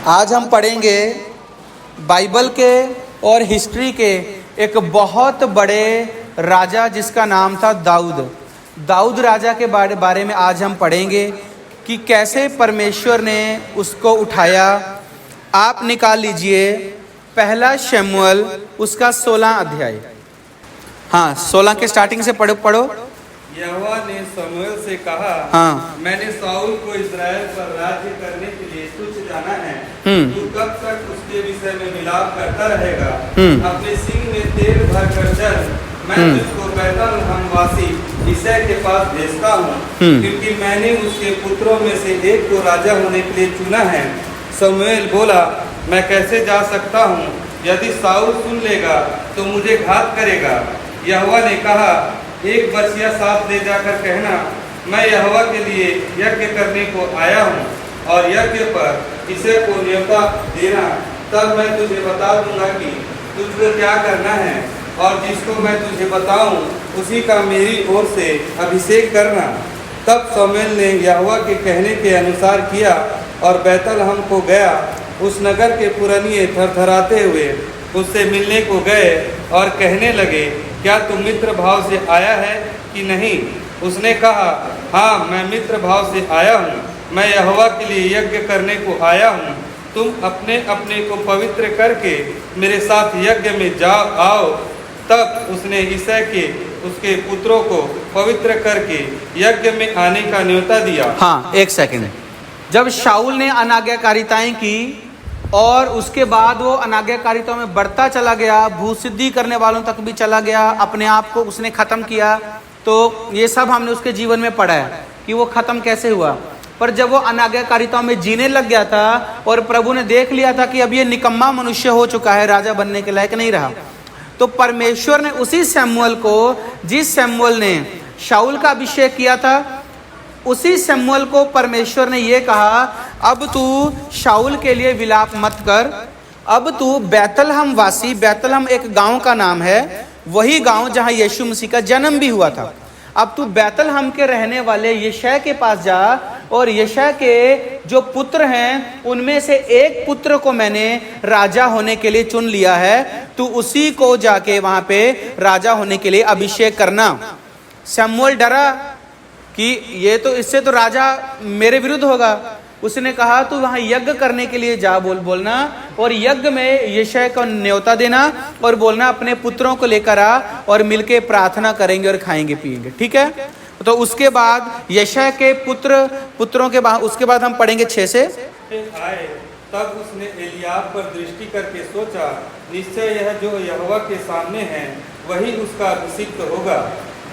आज हम पढ़ेंगे बाइबल के और हिस्ट्री के एक बहुत बड़े राजा जिसका नाम था दाऊद राजा के बारे में आज हम पढ़ेंगे कि कैसे परमेश्वर ने उसको उठाया। आप निकाल लीजिए पहला शमूएल उसका 16 अध्याय। हाँ, 16 के स्टार्टिंग से पढ़ो। यहोवा ने शमूएल से कहा, हाँ, मैंने शाऊल को इस्राएल पर राज्य करने के लिए तुझ जाना है। तू कब तक उसके विषय में विलाप करता रहेगा? अपने सिंह में तेल भर कर चल, मैं तुझको बैतलहम वासी यिशै के पास भेजता हूँ, क्योंकि मैंने उसके पुत्रों में से एक को राजा होने के लिए चुना है। शमूएल बोला, मैं कैसे जा सकता हूँ? यदि शाऊल सुन लेगा तो मुझे घात करेगा। यहोवा ने कहा, एक बछिया साथ ले जाकर कहना, मैं यहोवा के लिए यज्ञ करने को आया हूँ, और यज्ञ पर यिशै को न्योता देना। तब मैं तुझे बता दूंगा कि तुझको क्या करना है, और जिसको मैं तुझे बताऊं उसी का मेरी ओर से अभिषेक करना। तब शमूएल ने यहोवा के कहने के अनुसार किया और बैतलहम को गया। उस नगर के पुरनिये थरथराते हुए उससे मिलने को गए और कहने लगे, क्या तुम मित्र भाव से आया है कि नहीं? उसने कहा, हाँ, मैं मित्र भाव से आया हूँ। मैं यहोवा के लिए यज्ञ करने को आया हूँ। तुम अपने अपने को पवित्र करके मेरे साथ यज्ञ में आओ। तब उसने यिशै के उसके पुत्रों को पवित्र करके यज्ञ में आने का न्योता दिया। हाँ, एक सेकंड। जब शाऊल ने अनाज्ञाकारिताएं की और उसके बाद वो अनाज्ञाकारिता में बढ़ता चला गया, भूसिद्धि करने वालों तक भी चला गया, अपने आप को उसने खत्म किया, तो ये सब हमने उसके जीवन में पढ़ा है कि वो खत्म कैसे हुआ। पर जब वो अनाज्ञाकारिता में जीने लग गया था और प्रभु ने देख लिया था कि अब ये निकम्मा मनुष्य हो चुका है, राजा बनने के लायक नहीं रहा, तो परमेश्वर ने उसी शमूएल को, जिस शमूएल ने शाऊल का अभिषेक किया था, उसी शमूएल को परमेश्वर ने ये कहा, अब तू शाऊल के लिए विलाप मत कर, अब तू बैतलहम वासी, बैतलहम एक गांव का नाम है, वही गांव जहां यीशु मसीह का जन्म भी हुआ था, अब तू बैतलहम के रहने वाले यिशै के पास जा, और यिशै के जो पुत्र हैं उनमें से एक पुत्र को मैंने राजा होने के लिए चुन लिया है, तू उसी को जाके वहां पे राजा होने के लिए अभिषेक करना। शमूएल डरा कि ये तो, इससे तो राजा मेरे विरुद्ध होगा। उसने कहा, तू वहां यज्ञ करने के लिए जा, बोलना, और यज्ञ में यिशै को न्योता देना और बोलना अपने पुत्रों को लेकर आ और मिलके प्रार्थना करेंगे और खाएंगे पिएंगे, ठीक है? तो उसके बाद यिशै के पुत्रों के बाद, उसके बाद हम पढ़ेंगे 6 से आए। तब उसने एलियाब पर दृष्टि करके सोचा, निश्चय यह जो यहोवा के सामने है वही उसका अभिषिक्त होगा।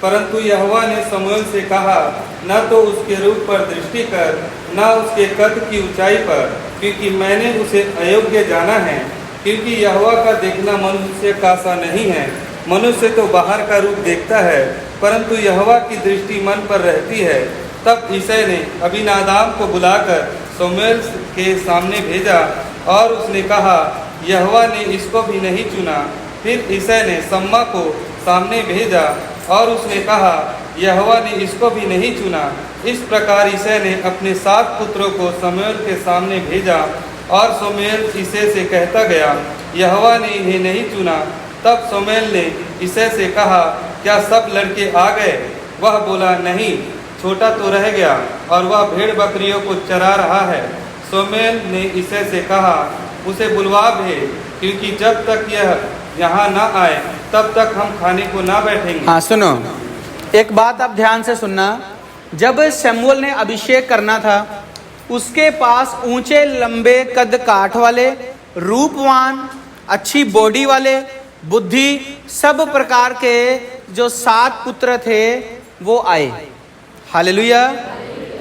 परंतु यहोवा ने शमूएल से कहा, न तो उसके रूप पर दृष्टि कर, न उसके कद की ऊंचाई पर, क्योंकि मैंने उसे अयोग्य जाना है। क्योंकि यहोवा का देखना मनुष्य का सा नहीं है। मनुष्य तो बाहर का रूप देखता है, परंतु यहोवा की दृष्टि मन पर रहती है। तब यिशै ने अबीनादाब को बुलाकर शमूएल के सामने भेजा, और उसने कहा, यहोवा ने इसको भी नहीं चुना। फिर यिशै ने शम्मा को सामने भेजा, और उसने कहा, यहोवा ने इसको भी नहीं चुना। इस प्रकार यिशै ने अपने 7 पुत्रों को शमूएल के सामने भेजा, और शमूएल यिशै से कहता गया, यहोवा ने इन्हें नहीं चुना। तब शमूएल ने यिशै से कहा, क्या सब लड़के आ गए? वह बोला, नहीं, छोटा तो रह गया, और वह भेड़ बकरियों को चरा रहा है। शमूएल ने यिशै से कहा, उसे बुलवा भेज, क्योंकि जब तक यह यहाँ ना आए तब तक हम खाने को ना बैठेंगे। हाँ, सुनो, एक बात आप ध्यान से सुनना। जब शमूएल ने अभिषेक करना था, उसके पास ऊंचे लंबे कद काठ वाले, रूपवान, अच्छी बॉडी वाले, बुद्धि, सब प्रकार के जो 7 पुत्र थे वो आए। हालेलुया।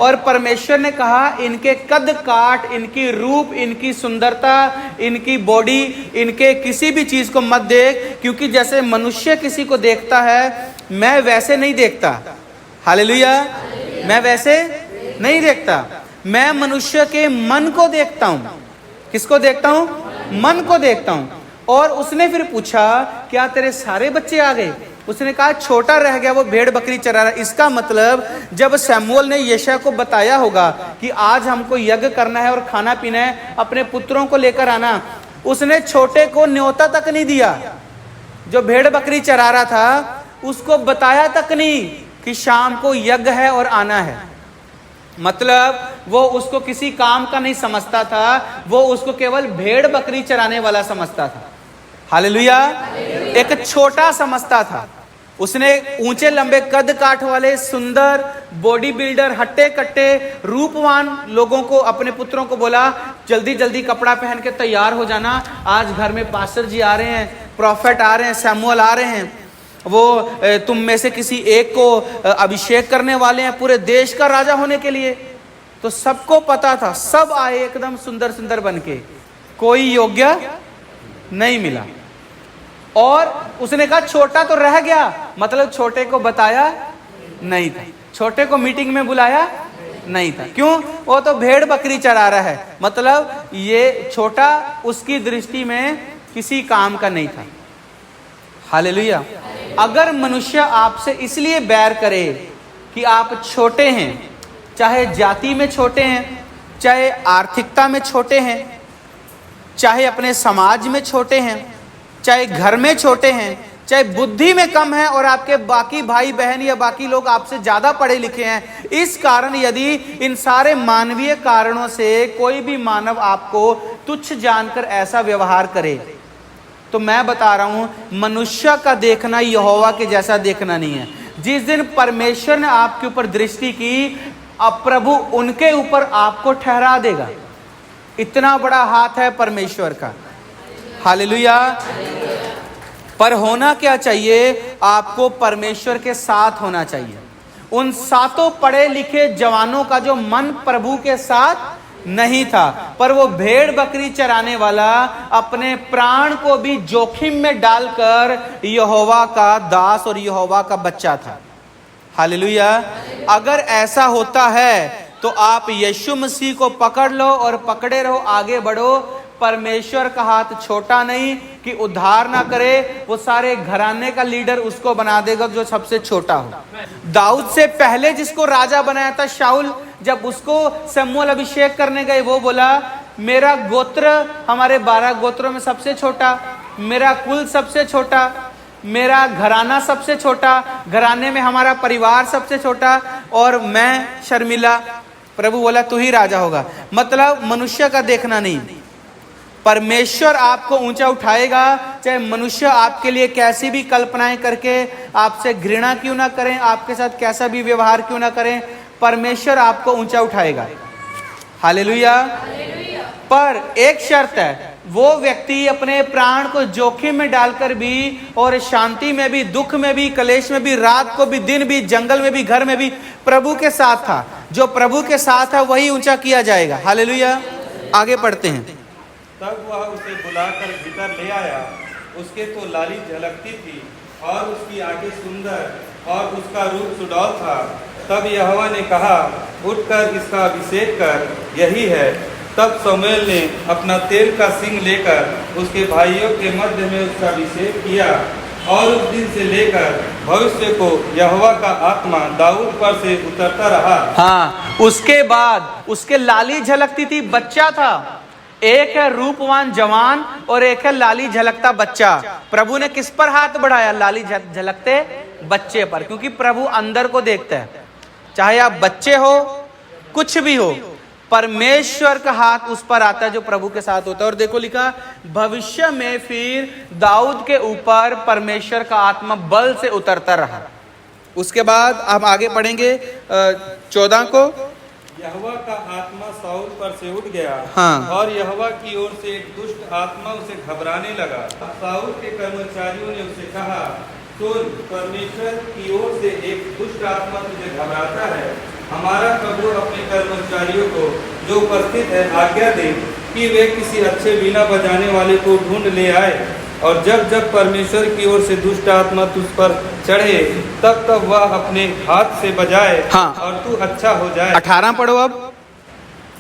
और परमेश्वर ने कहा, इनके कद काट, इनकी रूप, इनकी सुंदरता, इनकी बॉडी, इनके किसी भी चीज को मत देख, क्योंकि जैसे मनुष्य किसी को देखता है, मैं वैसे नहीं देखता। हालेलुया। मैं वैसे नहीं देखता, मैं मनुष्य के मन को देखता हूं। किसको देखता हूं? मन को देखता हूं। और उसने फिर पूछा, क्या तेरे सारे बच्चे आ गए? उसने कहा छोटा रह गया, वो भेड़ बकरी चरा रहा है। इसका मतलब जब शमूएल ने यशायाह को बताया होगा कि आज हमको यज्ञ करना है और खाना पीना है, अपने पुत्रों को लेकर आना, उसने छोटे को न्योता तक नहीं दिया। जो भेड़ बकरी चरा रहा था उसको बताया तक नहीं कि शाम को यज्ञ है और आना है। मतलब वो उसको किसी काम का नहीं समझता था, वो उसको केवल भेड़ बकरी चराने वाला समझता था। हालेलुया। एक छोटा समझता था। उसने ऊंचे लंबे कद काठ वाले सुंदर बॉडी बिल्डर हट्टे कट्टे रूपवान लोगों को, अपने पुत्रों को बोला जल्दी जल्दी कपड़ा पहन के तैयार हो जाना, आज घर में पास्टर जी आ रहे हैं, प्रॉफिट आ रहे हैं, शमूएल आ रहे हैं, वो तुम में से किसी एक को अभिषेक करने वाले हैं पूरे देश का राजा होने के लिए। तो सबको पता था, सब आए एकदम सुंदर सुंदर बन के, कोई योग्य नहीं मिला। और उसने कहा छोटा तो रह गया, मतलब छोटे को बताया नहीं था, छोटे को मीटिंग में बुलाया नहीं था। क्यों? वो तो भेड़ बकरी चरा रहा है, मतलब ये छोटा उसकी दृष्टि में किसी काम का नहीं था। हालेलुया। अगर मनुष्य आपसे इसलिए बैर करे कि आप छोटे हैं, चाहे जाति में छोटे हैं, चाहे आर्थिकता में छोटे हैं, चाहे अपने समाज में छोटे हैं, चाहे घर में छोटे हैं, चाहे बुद्धि में कम है और आपके बाकी भाई बहन या बाकी लोग आपसे ज्यादा पढ़े लिखे हैं, इस कारण यदि इन सारे मानवीय कारणों से कोई भी मानव आपको तुच्छ जानकर ऐसा व्यवहार करे, तो मैं बता रहा हूं मनुष्य का देखना यहोवा के जैसा देखना नहीं है। जिस दिन परमेश्वर ने आपके ऊपर दृष्टि की, अब प्रभु उनके ऊपर आपको ठहरा देगा। इतना बड़ा हाथ है परमेश्वर का। हालेलुया। पर होना क्या चाहिए? आपको परमेश्वर के साथ होना चाहिए। उन सातों पढ़े लिखे जवानों का जो मन प्रभु के साथ नहीं था, पर वो भेड़ बकरी चराने वाला अपने प्राण को भी जोखिम में डालकर यहोवा का दास और यहोवा का बच्चा था। हालेलुया। अगर ऐसा होता है तो आप यीशु मसीह को पकड़ लो और पकड़े रहो, आगे बढ़ो। परमेश्वर का हाथ छोटा नहीं कि उद्धार ना करे, वो सारे घराने का लीडर उसको बना देगा जो सबसे छोटा हो। दाऊद से पहले जिसको राजा बनाया था शाऊल, जब उसको शमूएल अभिषेक करने गए, वो बोला मेरा गोत्र हमारे 12 गोत्रों में सबसे छोटा, मेरा कुल सबसे छोटा, मेरा घराना सबसे छोटा, घराने में हमारा परिवार सबसे छोटा और मैं शर्मिला। प्रभु बोला तू ही राजा होगा। मतलब मनुष्य का देखना नहीं, परमेश्वर आपको ऊंचा उठाएगा। चाहे मनुष्य आपके लिए कैसी भी कल्पनाएं करके आपसे घृणा क्यों ना करें, आपके साथ कैसा भी व्यवहार क्यों ना करें, परमेश्वर आपको ऊंचा उठाएगा। हालेलुया। पर एक शर्त है, वो व्यक्ति अपने प्राण को जोखिम में डालकर भी और शांति में भी, दुख में भी, कलेश में भी, रात को भी, दिन भी, जंगल में भी, घर में भी प्रभु के साथ था। जो प्रभु के साथ है वही ऊंचा किया जाएगा। हालेलुया। आगे पढ़ते हैं। तब वह उसे बुलाकर भीतर ले आया। उसके तो लाली झलकती थी और उसकी आंखें सुंदर और उसका रूप सुडौल था। तब यहोवा ने कहा, उठकर इसका अभिषेक कर, यही है। तब शमूएल ने अपना तेल का सिंग लेकर उसके भाइयों के मध्य में उसका अभिषेक किया। और उस दिन से लेकर भविष्य को यहोवा का आत्मा दाऊद पर से उतरता रहा। हाँ, उसके बाद उसके लाली झलकती थी, बच्चा था। एक है रूपवान जवान और एक है लाली झलकता बच्चा। प्रभु ने किस पर हाथ बढ़ाया? लाली झलकते बच्चे पर, क्योंकि प्रभु अंदर को देखता है। चाहे आप बच्चे हो, कुछ भी हो, परमेश्वर का हाथ उस पर आता है जो प्रभु के साथ होता है। और देखो लिखा, भविष्य में फिर दाऊद के ऊपर परमेश्वर का आत्मा बल से उतरता रहा। उसके बाद आप आगे पढ़ेंगे 14 को। यहोवा का आत्मा शाऊल पर से उठ गया। हाँ। और यहोवा की ओर से एक दुष्ट आत्मा उसे घबराने लगा। शाऊल के कर्मचारियों ने उसे कहा, सुन, परमेश्वर की ओर से एक दुष्ट आत्मा तुझे घबराता है। हमारा प्रभु अपने कर्मचारियों को जो उपस्थित है आज्ञा दे कि वे किसी अच्छे बीना बजाने वाले को ढूंढ ले आए, और जब जब परमेश्वर की ओर से दुष्ट आत्मा तुझ पर चढ़े तब तब वह अपने हाथ से बजाए। हाँ। और तू अच्छा हो जाए। 18 पढ़ो अब।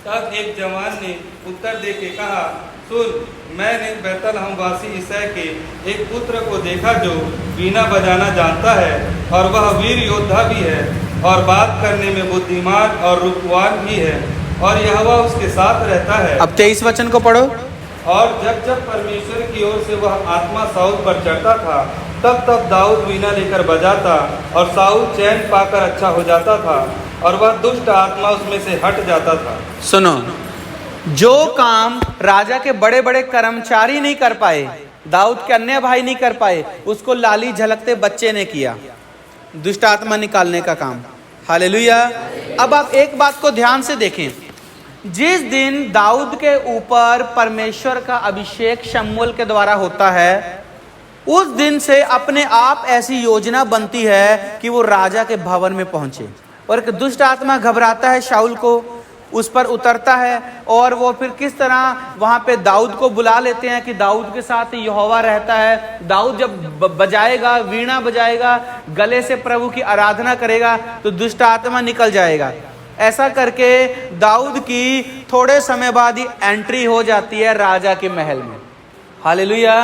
तब एक जवान ने उत्तर देके कहा, सुन, मैंने बैतलहम वासी ईसाई के एक पुत्र को देखा जो वीणा बजाना जानता है और वह वीर योद्धा भी है और बात करने में बुद्धिमान और रूपवान भी है और यहोवा उसके साथ रहता है। अब 23 वचन को पढ़ो। और जब जब परमेश्वर की ओर से वह आत्मा साउल पर चढ़ता था तब तब दाऊद वीणा लेकर बजाता और साउल चैन पाकर अच्छा हो जाता था और वह दुष्ट आत्मा उसमें से हट जाता था। सुनो, जो काम राजा के बड़े बड़े कर्मचारी नहीं कर पाए, दाऊद के अन्य भाई नहीं कर पाए, उसको लाली झलकते बच्चे ने किया, दुष्ट आत्मा निकालने का काम। हालेलुया। अब आप एक बात को ध्यान से देखें, जिस दिन दाऊद के ऊपर परमेश्वर का अभिषेक शमूएल के द्वारा होता है, उस दिन से अपने आप ऐसी योजना बनती है कि वो राजा के भवन में पहुंचे और एक दुष्ट आत्मा घबराता है शाऊल को, उस पर उतरता है और वो फिर किस तरह वहां पे दाऊद को बुला लेते हैं कि दाऊद के साथ यहोवा रहता है। दाऊद जब बजाएगा, वीणा बजाएगा, गले से प्रभु की आराधना करेगा तो दुष्ट आत्मा निकल जाएगा। ऐसा करके दाऊद की थोड़े समय बाद ही एंट्री हो जाती है राजा के महल में। हालेलुया।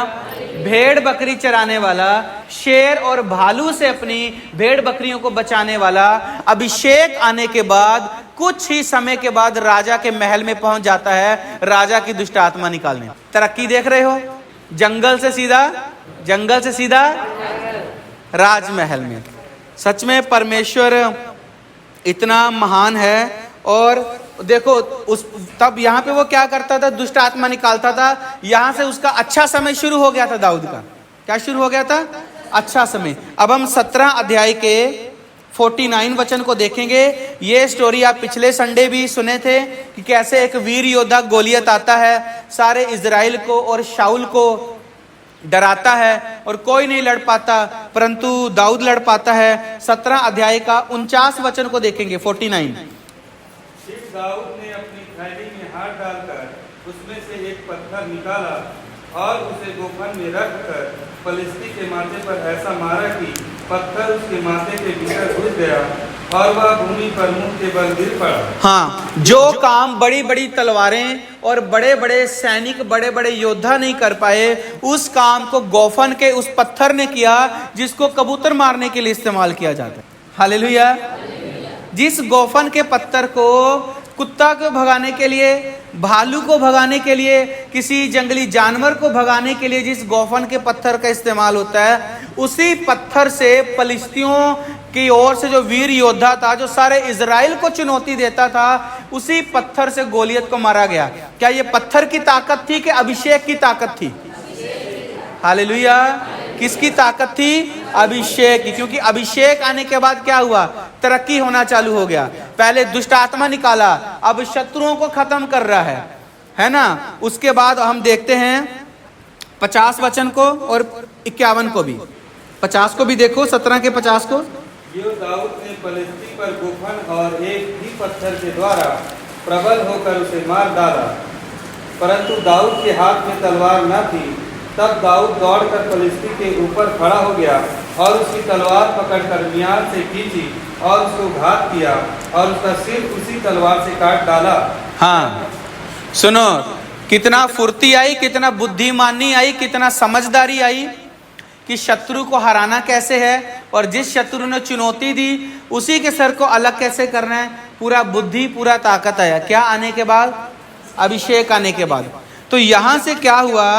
भेड़ बकरी चराने वाला, शेर और भालू से अपनी भेड़ बकरियों को बचाने वाला अभिषेक आने के बाद कुछ ही समय के बाद राजा के महल में पहुंच जाता है राजा की दुष्ट आत्मा निकालने। तरक्की देख रहे हो, जंगल से सीधा राजमहल में। सच में परमेश्वर इतना महान है। और देखो तब यहाँ पे वो क्या करता था, दुष्ट आत्मा निकालता था। यहाँ से उसका अच्छा समय शुरू हो गया था दाऊद का। क्या शुरू हो गया था? अच्छा समय। अब हम 17 अध्याय के 49 वचन को देखेंगे। ये स्टोरी आप पिछले संडे भी सुने थे कि कैसे एक वीर योद्धा गोलियत आता है, सारे इजराइल को और शाऊल को डराता है और कोई नहीं लड़ पाता, परंतु दाऊद लड़ पाता है। 17 अध्याय का 49 वचन को देखेंगे। 49। दाऊद ने अपनी थैली में हाथ डालकर उसमें से एक पत्थर निकाला और उसे गोफन में रखकर फलिस्ती के माथे पर ऐसा मारा कि पत्थर उसके माथे के भीतर घुस गया और वह भूमि पर मुंह के बल गिर पड़ा। हाँ, जो काम बड़ी बड़ी तलवारें और बड़े बड़े सैनिक, बड़े बड़े योद्धा नहीं कर पाए, उस काम को गोफन के उस पत्थर ने किया जिसको कबूतर मारने के लिए इस्तेमाल किया जाता है। हालेलुया। जिस गोफन के पत्थर को कुत्ता को भगाने के लिए, भालू को भगाने के लिए, किसी जंगली जानवर को भगाने के लिए जिस गोफन के पत्थर का इस्तेमाल होता है, उसी पत्थर से फलिस्तियों की ओर से जो वीर योद्धा था, जो सारे इजराइल को चुनौती देता था, उसी पत्थर से गोलियत को मारा गया। क्या ये पत्थर की ताकत थी कि अभिषेक की ताकत थी? हालेलुया। किसकी ताकत थी? अभिषेक की। क्योंकि अभिषेक आने के बाद क्या हुआ? तरक्की होना चालू हो गया। पहले दुष्ट आत्मा निकाला, अब शत्रुओं को खत्म कर रहा है ना। उसके बाद हम देखते हैं 50 वचन को और 51 को भी। 50 को भी देखो, 17 के 50 को। यो दाऊद ने फलिस्ती पर गोफन और एक ही पत्थर के द्वारा प्रबल होकर उसे मार डाला, परंतु दाऊद के हाथ में तलवार न थी। तब दाऊद दौड़कर फलिस्ती के ऊपर खड़ा हो गया और उसकी तलवार पकड़कर मियाल से खींची और उसको घात किया और उसका सिर उसी तलवार से काट डाला। हाँ, सुनो, कितना फुर्ती आई, कितना बुद्धिमानी आई, कितना समझदारी आई कि शत्रु को हराना कैसे है और जिस शत्रु ने चुनौती दी उसी के सर को अलग कैसे करना है। पूरा बुद्धि, पूरा ताकत आया। क्या आने के बाद? अभिषेक आने के बाद। तो यहां से क्या हुआ?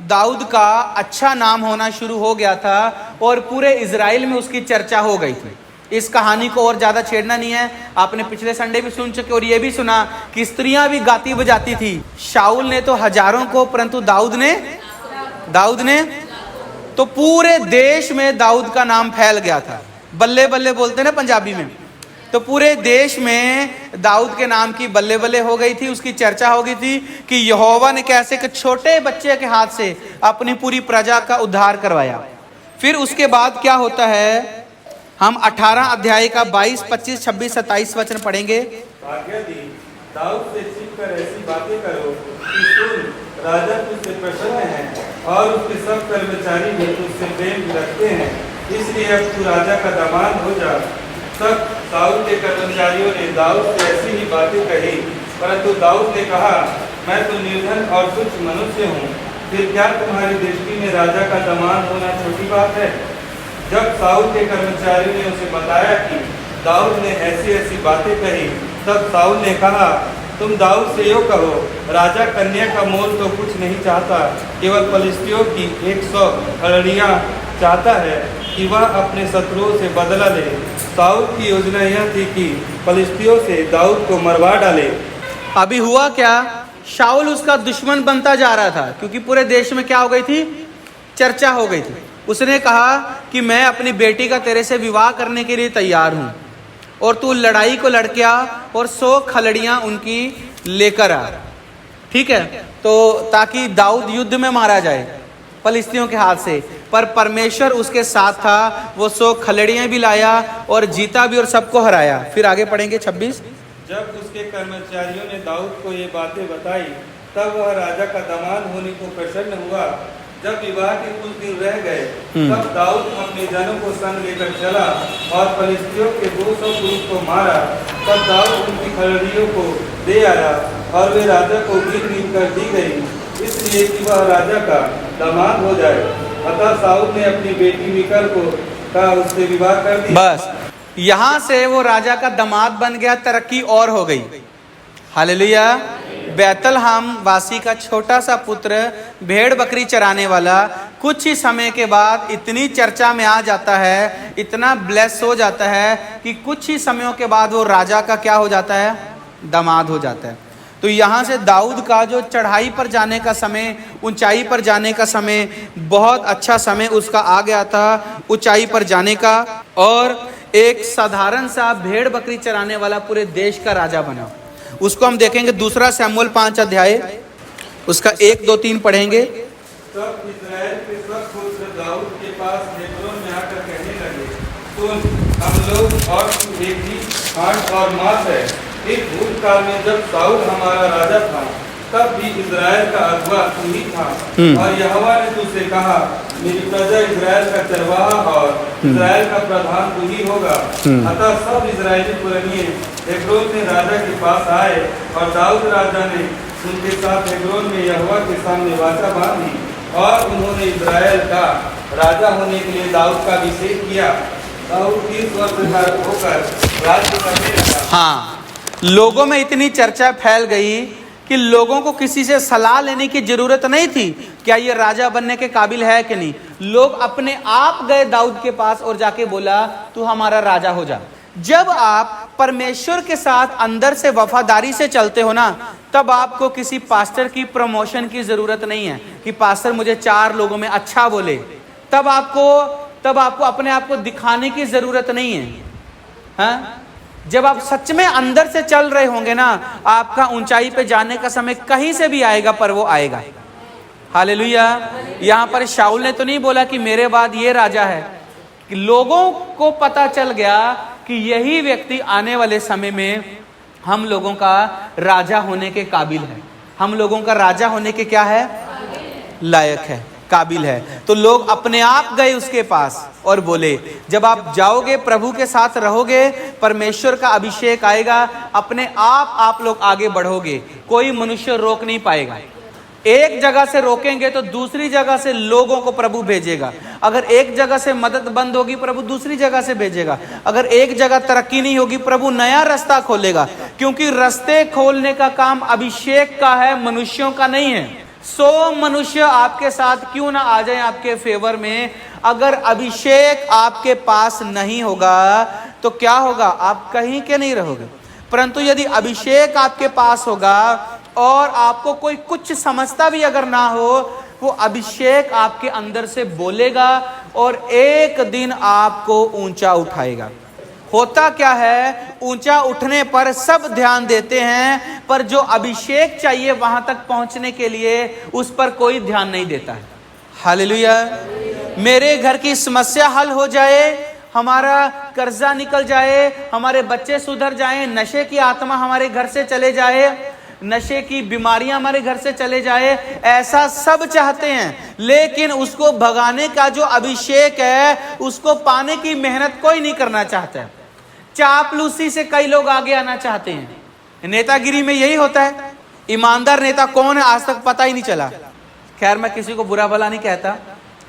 दाऊद का अच्छा नाम होना शुरू हो गया था और पूरे इजराइल में उसकी चर्चा हो गई थी। इस कहानी को और ज्यादा छेड़ना नहीं है। आपने पिछले संडे भी सुन चुके और ये भी सुना कि स्त्रियां भी गाती बजाती थी। शाऊल ने तो हजारों को, परंतु दाऊद ने तो पूरे देश में दाऊद का नाम फैल गया था। बल्ले बल्ले बोलते ना पंजाबी में। तो पूरे देश में दाऊद के नाम की बल्ले बल्ले हो गई थी। उसकी चर्चा हो गई थी कि यहोवा ने कैसे एक छोटे बच्चे के हाथ से अपनी पूरी प्रजा का उद्धार करवाया। फिर उसके बाद क्या होता है? हम 18 अध्याय का 22, 25, 26, 27 वचन पढ़ेंगे। आज्ञा दी, दाऊद से छिपकर ऐसी बातें करो कि सुन, राजा तुझसे प्रसन्न है और उसके सब कर्मचारी भी तुझसे प्रेम रखते हैं, इसलिए अब तू राजा का दामाद हो जा। तब दाऊद के कर्मचारियों ने दाऊद से ऐसी ही बातें कही परंतु दाऊद ने कहा, मैं तो निर्धन और तुच्छ मनुष्य हूँ, फिर क्या तुम्हारी दृष्टि में राजा का दामाद होना छोटी बात है? जब साउल के कर्मचारियों ने उसे बताया कि दाऊद ने ऐसी ऐसी बातें कही, तब साउल ने कहा, तुम दाऊद से यो कहो, राजा कन्या का मोल तो कुछ नहीं चाहता, केवल पलिश्तियों की 100 खलड़ियाँ चाहता है कि वह अपने शत्रुओं से बदला ले। साउल की योजना यह थी कि पलिश्तियों से दाऊद को मरवा डाले। अभी हुआ क्या, शाऊल उसका दुश्मन बनता जा रहा था, क्योंकि पूरे देश में क्या हो गई थी, चर्चा हो गई थी। उसने कहा कि मैं अपनी बेटी का तेरे से विवाह करने के लिए तैयार हूं और तू लड़ाई को लड़के आ और 100 खलड़ियां उनकी लेकर आ, ठीक है, तो ताकि दाऊद युद्ध में मारा जाए फलिस्तियों के हाथ से। पर परमेश्वर उसके साथ था, वो 100 खलड़ियां भी लाया और जीता भी और सबको हराया। फिर आगे पढ़ेंगे 26। जब उसके कर्मचारियों ने दाऊद को ये बातें बताई, तब वह राजा का दामाद होने को प्रसन्न हुआ। जब विवाह के कुछ दिन रह गए, तब दाऊद अपने जनों को संग लेकर चला और फलिस्तियों के 200 पुरुष को मारा। तब दाऊद उनकी खलड़ियों को दे आया और वे राजा को गिन कर दी गई, इसलिए कि वह राजा का दामाद हो जाए। अतः साउल ने अपनी बेटी मिकल का उससे विवाह कर दिया। बस यहां से वो राजा का दामाद बन गया, तरक्की और हो गई। हालेलुया। बैतलहम वासी का छोटा सा पुत्र, भेड़ बकरी चराने वाला, कुछ ही समय के बाद इतनी चर्चा में आ जाता है, इतना ब्लेस हो जाता है कि कुछ ही समयों के बाद वो राजा का क्या हो जाता है, दामाद हो जाता है। तो यहाँ से दाऊद का जो चढ़ाई पर जाने का समय, ऊंचाई पर जाने का समय, बहुत अच्छा समय उसका आ गया था ऊंचाई पर जाने का, और एक साधारण सा भेड़ बकरी चराने वाला पूरे देश का राजा बना। उसको हम देखेंगे 2 शमूएल 5 अध्याय, उसका 1, 2, 3 पढ़ेंगे। तब इस्राएल के सब पुत्र दाऊद के पास हेब्रोन में आकर कहने लगे, सुन, हम लोग और तू एक ही हाथ और मांस है। इस भूतकाल में जब साउल हमारा राजा था, तब भी इस्राएल का अगुआ तू ही था, और यहोवा ने तुझसे कहा, मेरी प्रजा इस्राएल का चरवाहा और इस्राएल का प्रधान तू ही होगा। अतः सब इस्राएली पुरनिये हेब्रोन में राजा के पास आए, और दाऊद राजा ने उनके साथ हेब्रोन में यहोवा के सामने वाचा बांधी, और उन्होंने इस्राएल का राजा होने के लिए दाऊद का अभिषेक किया। दाऊद 30 वर्ष का होकर राज्य करने लगा। हाँ, लोगों में इतनी चर्चा फैल गई कि लोगों को किसी से सलाह लेने की जरूरत नहीं थी, क्या ये राजा बनने के काबिल है कि नहीं। लोग अपने आप गए दाऊद के पास और जाके बोला, तू हमारा राजा हो जा। जब आप परमेश्वर के साथ अंदर से वफादारी से चलते हो ना, तब आपको किसी पास्टर की प्रमोशन की जरूरत नहीं है कि पास्टर मुझे 4 लोगों में अच्छा बोले। तब आपको अपने आप को दिखाने की जरूरत नहीं है। हाँ? जब आप सच में अंदर से चल रहे होंगे ना, आपका ऊंचाई पे जाने का समय कहीं से भी आएगा, पर वो आएगा। हालेलुया। यहाँ पर शाऊल ने तो नहीं बोला कि मेरे बाद ये राजा है, कि लोगों को पता चल गया कि यही व्यक्ति आने वाले समय में हम लोगों का राजा होने के काबिल है, हम लोगों का राजा होने के क्या है, लायक है, काबिल है। तो लोग अपने आप गए उसके पास और बोले, जब आप जाओगे, प्रभु के साथ रहोगे, परमेश्वर का अभिषेक आएगा, अपने आप लोग आगे बढ़ोगे, कोई मनुष्य रोक नहीं पाएगा। एक जगह से रोकेंगे तो दूसरी जगह से लोगों को प्रभु भेजेगा। अगर एक जगह से मदद बंद होगी, प्रभु दूसरी जगह से भेजेगा। अगर एक जगह तरक्की नहीं होगी, प्रभु नया रास्ता खोलेगा, क्योंकि रास्ते खोलने का काम अभिषेक का है, मनुष्यों का नहीं है। 100 मनुष्य आपके साथ क्यों ना आ जाएं आपके फेवर में, अगर अभिषेक आपके पास नहीं होगा तो क्या होगा, आप कहीं के नहीं रहोगे। परंतु यदि अभिषेक आपके पास होगा और आपको कोई कुछ समझता भी अगर ना हो, वो अभिषेक आपके अंदर से बोलेगा और एक दिन आपको ऊंचा उठाएगा। होता क्या है, ऊंचा उठने पर सब ध्यान देते हैं, पर जो अभिषेक चाहिए वहां तक पहुंचने के लिए उस पर कोई ध्यान नहीं देता है। हालेलुया। मेरे घर की समस्या हल हो जाए, हमारा कर्जा निकल जाए, हमारे बच्चे सुधर जाएं, नशे की आत्मा हमारे घर से चले जाए, नशे की बीमारियां हमारे घर से चले जाए, ऐसा सब चाहते हैं, लेकिन उसको भगाने का जो अभिषेक है उसको पाने की मेहनत कोई नहीं करना चाहता है। चापलूसी से कई लोग आगे आना चाहते हैं, नेतागिरी में यही होता है। ईमानदार नेता कौन है आज तक पता ही नहीं चला। खैर, मैं किसी को बुरा भला नहीं कहता,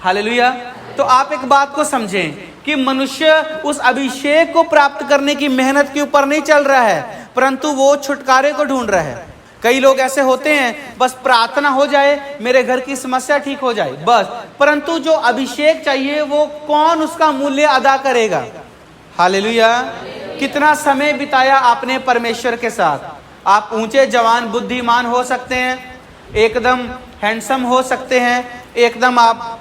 हालेलुया। तो आप एक बात को समझें कि मनुष्य उस अभिषेक को प्राप्त करने की मेहनत के ऊपर नहीं चल रहा है, परंतु वो छुटकारे को ढूंढ रहा है। कई लोग ऐसे होते हैं, बस प्रार्थना हो जाए, मेरे घर की समस्या ठीक हो जाए बस, परंतु जो अभिषेक चाहिए वो कौन उसका मूल्य अदा करेगा। हालेलुया। कितना समय बिताया आपने परमेश्वर के साथ। आप ऊंचे जवान बुद्धिमान हो सकते हैं, एकदम हैंडसम हो सकते हैं, एकदम आप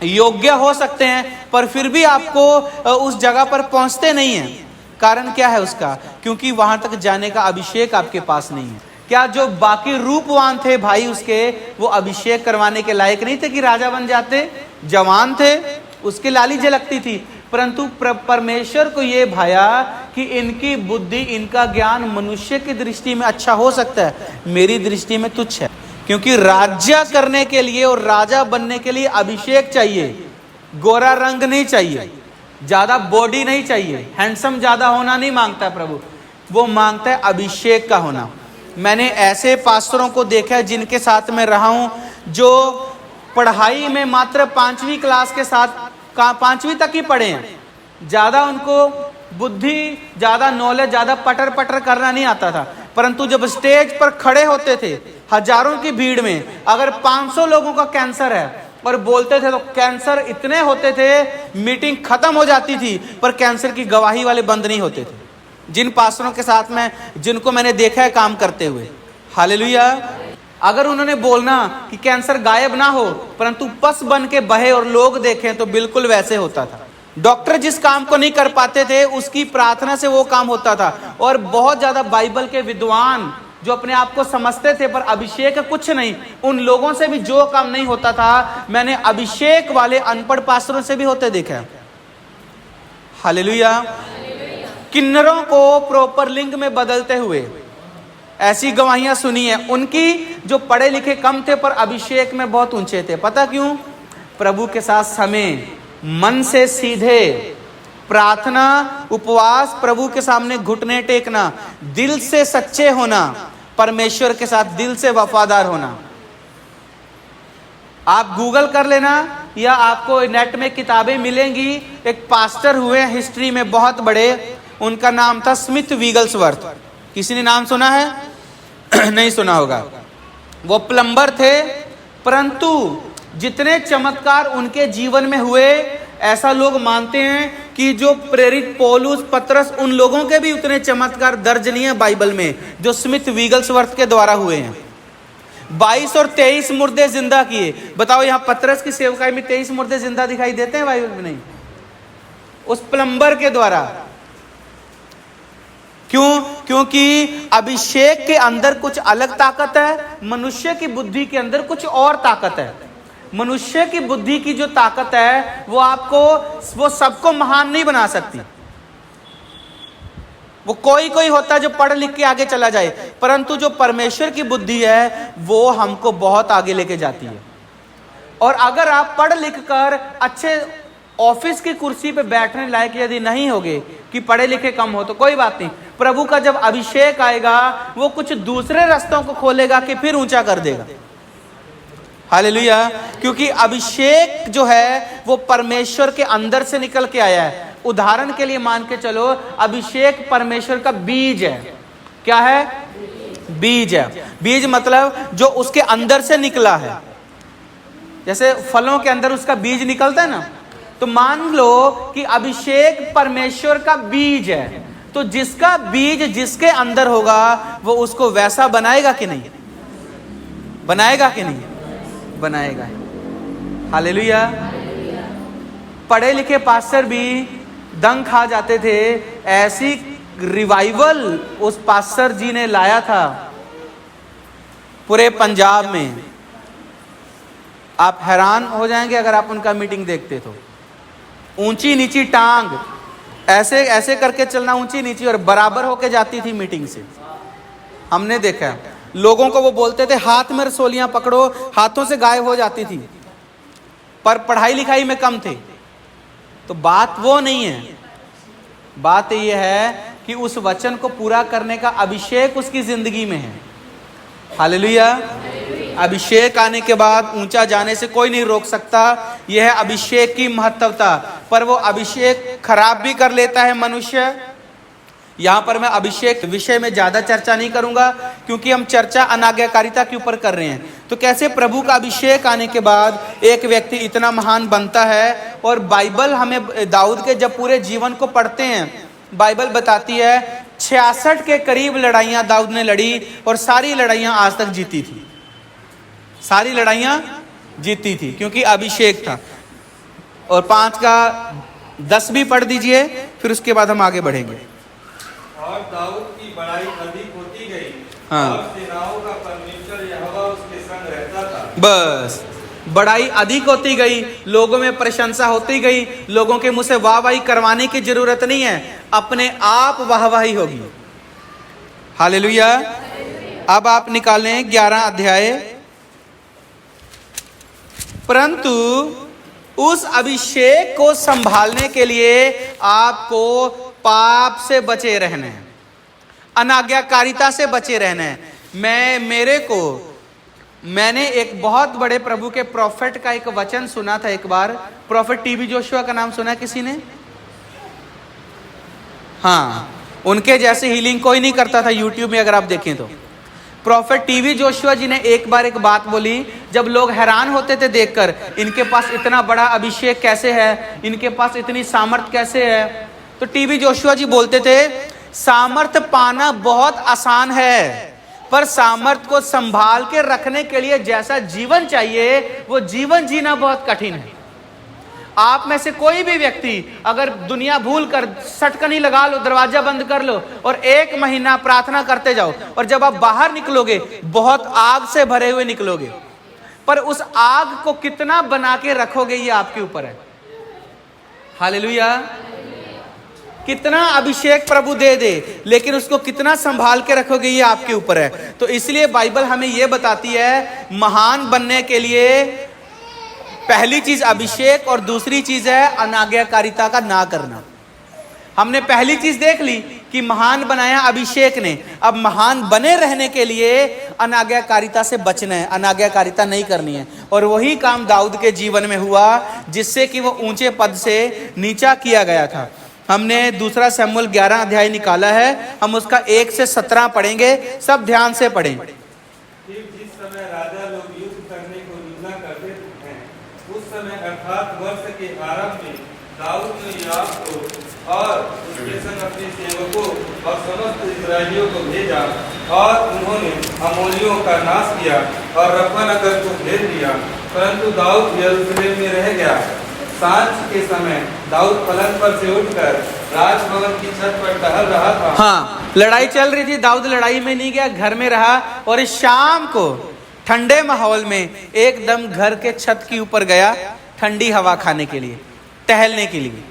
योग्य हो सकते हैं, पर फिर भी आपको उस जगह पर पहुंचते नहीं हैं। कारण क्या है उसका? क्योंकि वहां तक जाने का अभिषेक आपके पास नहीं है। क्या जो बाकी रूपवान थे भाई उसके, वो अभिषेक करवाने के लायक नहीं थे कि राजा बन जाते? जवान थे, उसके लाली झलकती थी, परंतु परमेश्वर को ये भाया कि इनकी बुद्धि, इनका ज्ञान मनुष्य की दृष्टि में अच्छा हो सकता है, मेरी दृष्टि में तुच्छ है। क्योंकि राज्य करने के लिए और राजा बनने के लिए अभिषेक चाहिए। गोरा रंग नहीं चाहिए, ज्यादा बॉडी नहीं चाहिए, हैंडसम ज्यादा होना नहीं मांगता है प्रभु, वो मांगता है अभिषेक का होना। मैंने ऐसे पास्टरों को देखा है जिनके साथ मैं रहा हूं, जो पढ़ाई में मात्र 5वीं क्लास के साथ 5वीं तक ही पढ़े हैं, ज्यादा उनको बुद्धि, ज्यादा नॉलेज, ज्यादा पटर पटर करना नहीं आता था, परंतु जब स्टेज पर खड़े होते थे हजारों की भीड़ में, अगर 500 लोगों का कैंसर है और बोलते थे तो कैंसर इतने होते थे, मीटिंग खत्म हो जाती थी पर कैंसर की गवाही वाले बंद नहीं होते थे। जिन पास्टरों के साथ में जिनको मैंने देखा है काम करते हुए, हालेलुया, अगर उन्होंने बोलना कि कैंसर गायब ना हो परंतु पस बन के बहे और लोग देखें, तो बिल्कुल वैसे होता था। डॉक्टर जिस काम को नहीं कर पाते थे उसकी प्रार्थना से वो काम होता था। और बहुत ज्यादा बाइबल के विद्वान जो अपने आप को समझते थे पर अभिषेक कुछ नहीं, उन लोगों से भी जो काम नहीं होता था, मैंने अभिषेक वाले अनपढ़ पास्टरों से भी होते देखा है। हालेलुया। किन्नरों को प्रॉपर लिंग में बदलते हुए ऐसी गवाहियां सुनी है उनकी, जो पढ़े लिखे कम थे पर अभिषेक में बहुत ऊंचे थे। पता क्यों? प्रभु के साथ समय, मन से सीधे प्रार्थना, उपवास, प्रभु के सामने घुटने टेकना, दिल से सच्चे होना, परमेश्वर के साथ दिल से वफादार होना। आप गूगल कर लेना या आपको नेट में किताबें मिलेंगी। एक पास्टर हुए हिस्ट्री में बहुत बड़े, उनका नाम था स्मिथ विगल्सवर्थ। किसी ने नाम सुना है? नहीं सुना होगा। वो प्लम्बर थे, परंतु जितने चमत्कार उनके जीवन में हुए, ऐसा लोग मानते हैं कि जो प्रेरित पौलुस, पतरस, उन लोगों के भी उतने चमत्कार दर्ज नहीं है बाइबल में जो स्मिथ विगल्सवर्थ के द्वारा हुए हैं। 22 और 23 मुर्दे जिंदा किए। बताओ, यहाँ पतरस की सेवकाई में 23 मुर्दे जिंदा दिखाई देते हैं बाइबल में? नहीं। उस प्लम्बर के द्वारा। क्यों? क्योंकि अभिषेक के अंदर कुछ अलग ताकत है, मनुष्य की बुद्धि के अंदर कुछ और ताकत है। मनुष्य की बुद्धि की जो ताकत है वो सबको महान नहीं बना सकती। वो कोई होता है जो पढ़ लिख के आगे चला जाए, परंतु जो परमेश्वर की बुद्धि है वो हमको बहुत आगे लेके जाती है। और अगर आप पढ़ लिख कर अच्छे ऑफिस की कुर्सी पे बैठने लायक यदि नहीं होगे, कि पढ़े लिखे कम हो, तो कोई बात नहीं, प्रभु का जब अभिषेक आएगा वो कुछ दूसरे रास्तों को खोलेगा कि फिर ऊंचा कर देगा। हालेलुया। क्योंकि अभिषेक जो है वो परमेश्वर के अंदर से निकल के आया है। उदाहरण के लिए मान के चलो, अभिषेक परमेश्वर का बीज है। क्या है? बीज है। बीज मतलब जो उसके अंदर से निकला है। जैसे फलों के अंदर उसका बीज निकलता है ना, तो मान लो कि अभिषेक परमेश्वर का बीज है, तो जिसका बीज जिसके अंदर होगा वो उसको वैसा बनाएगा कि नहीं? बनाएगा कि नहीं? बनाएगा। हालेलुया। पढ़े लिखे पास्टर भी दंग खा जाते थे। ऐसी रिवाइवल उस पास्टर जी ने लाया था पूरे पंजाब में, आप हैरान हो जाएंगे अगर आप उनका मीटिंग देखते तो। ऊंची नीची टांग, ऐसे ऐसे करके चलना, ऊंची नीची, और बराबर होके जाती थी मीटिंग से। हमने देखा लोगों को, वो बोलते थे हाथ में रसोलियां पकड़ो, हाथों से गायब हो जाती थी, पर पढ़ाई लिखाई में कम थे। तो बात वो नहीं है, बात यह है कि कि उस वचन को पूरा करने का अभिषेक उसकी जिंदगी में है। हालेलुया। अभिषेक आने के बाद ऊंचा जाने से कोई नहीं रोक सकता। यह है अभिषेक की महत्वता। पर वो अभिषेक खराब भी कर लेता है मनुष्य। यहां पर मैं अभिषेक विषय में ज्यादा चर्चा नहीं करूंगा, क्योंकि हम चर्चा अनाज्ञाकारिता के ऊपर कर रहे हैं। तो कैसे प्रभु का अभिषेक आने के बाद एक व्यक्ति इतना महान बनता है। और बाइबल हमें दाऊद के जब पूरे जीवन को पढ़ते हैं, बाइबल बताती है 66 के करीब लड़ाइयां दाऊद ने लड़ी और सारी लड़ाइयां आज तक जीती थी। सारी लड़ाइयां जीती थी क्योंकि अभिषेक था। और 5 का 10 भी पढ़ दीजिए, फिर उसके बाद हम आगे बढ़ेंगे। और दाऊद की बड़ाई अधिक होती गई। हाँ। और सेनाओं का परमेश्वर यहोवा उसके संग रहता था। बस बड़ाई अधिक होती गई, लोगों में प्रशंसा होती गई। लोगों के मुंह से वाहवाही करवाने की जरूरत नहीं है, अपने आप वाहवाही होगी। हालेलुया। अब आप निकालें 11 अध्याय। परंतु उस अभिषेक को संभालने के लिए आपको पाप से बचे रहना है, अनाज्ञाकारिता से बचे रहना है। मैंने एक बहुत बड़े प्रभु के प्रोफेट का एक वचन सुना था एक बार। प्रोफेट टीबी जोशुआ का नाम सुना है किसी ने? हाँ, उनके जैसे हीलिंग कोई नहीं करता था यूट्यूब में, अगर आप देखें तो। प्रोफेट टीबी जोशुआ जी ने एक बार एक बात बोली, जब लोग हैरान होते थे देखकर, इनके पास इतना बड़ा अभिषेक कैसे है, इनके पास इतनी सामर्थ कैसे है। तो टीबी जोशुआ जी बोलते थे, सामर्थ पाना बहुत आसान है, पर सामर्थ को संभाल के रखने के लिए जैसा जीवन चाहिए वो जीवन जीना बहुत कठिन है। आप में से कोई भी व्यक्ति अगर दुनिया भूल कर सटकनी लगा लो, दरवाजा बंद कर लो और 1 महीना प्रार्थना करते जाओ, और जब आप बाहर निकलोगे बहुत आग से भरे हुए निकलोगे, पर उस आग को कितना बना के रखोगे ये आपके ऊपर है। हालेलुया। कितना अभिषेक प्रभु दे दे, लेकिन उसको कितना संभाल के रखोगे ये आपके ऊपर है। तो इसलिए बाइबल हमें यह बताती है, महान बनने के लिए पहली चीज अभिषेक और दूसरी चीज है अनाज्ञाकारिता का ना करना। हमने पहली चीज देख ली कि महान बनाया अभिषेक ने। अब महान बने रहने के लिए अनाज्ञाकारिता से बचना है, अनाज्ञाकारिता नहीं करनी है। और वही काम दाऊद के जीवन में हुआ, जिससे कि वो ऊंचे पद से नीचा किया गया था। हमने 2 शमूएल 11 अध्याय निकाला है, हम उसका 1 से 17 पढ़ेंगे। सब ध्यान से पढ़ें। जिस समय राजा लोग युद्ध करने को निकला करते हैं, उस समय अर्थात वर्ष के आरंभ में दाऊद ने योआब को और उसके संग अपने सेवकों और समस्त इस्राएलियों को भेजा, और उन्होंने अमोलियों का नाश किया और रब्बा नगर को घेर लिया। परंतु दाऊद यरूशलेम में रह गया। सांझ के समय दाऊद पलंग पर से उठकर राजभवन की छत पर टहल रहा था। हाँ, लड़ाई चल रही थी, दाऊद लड़ाई में नहीं गया, घर में रहा। और इस शाम को ठंडे माहौल में एकदम घर के छत के ऊपर गया, ठंडी हवा खाने के लिए, टहलने के लिए।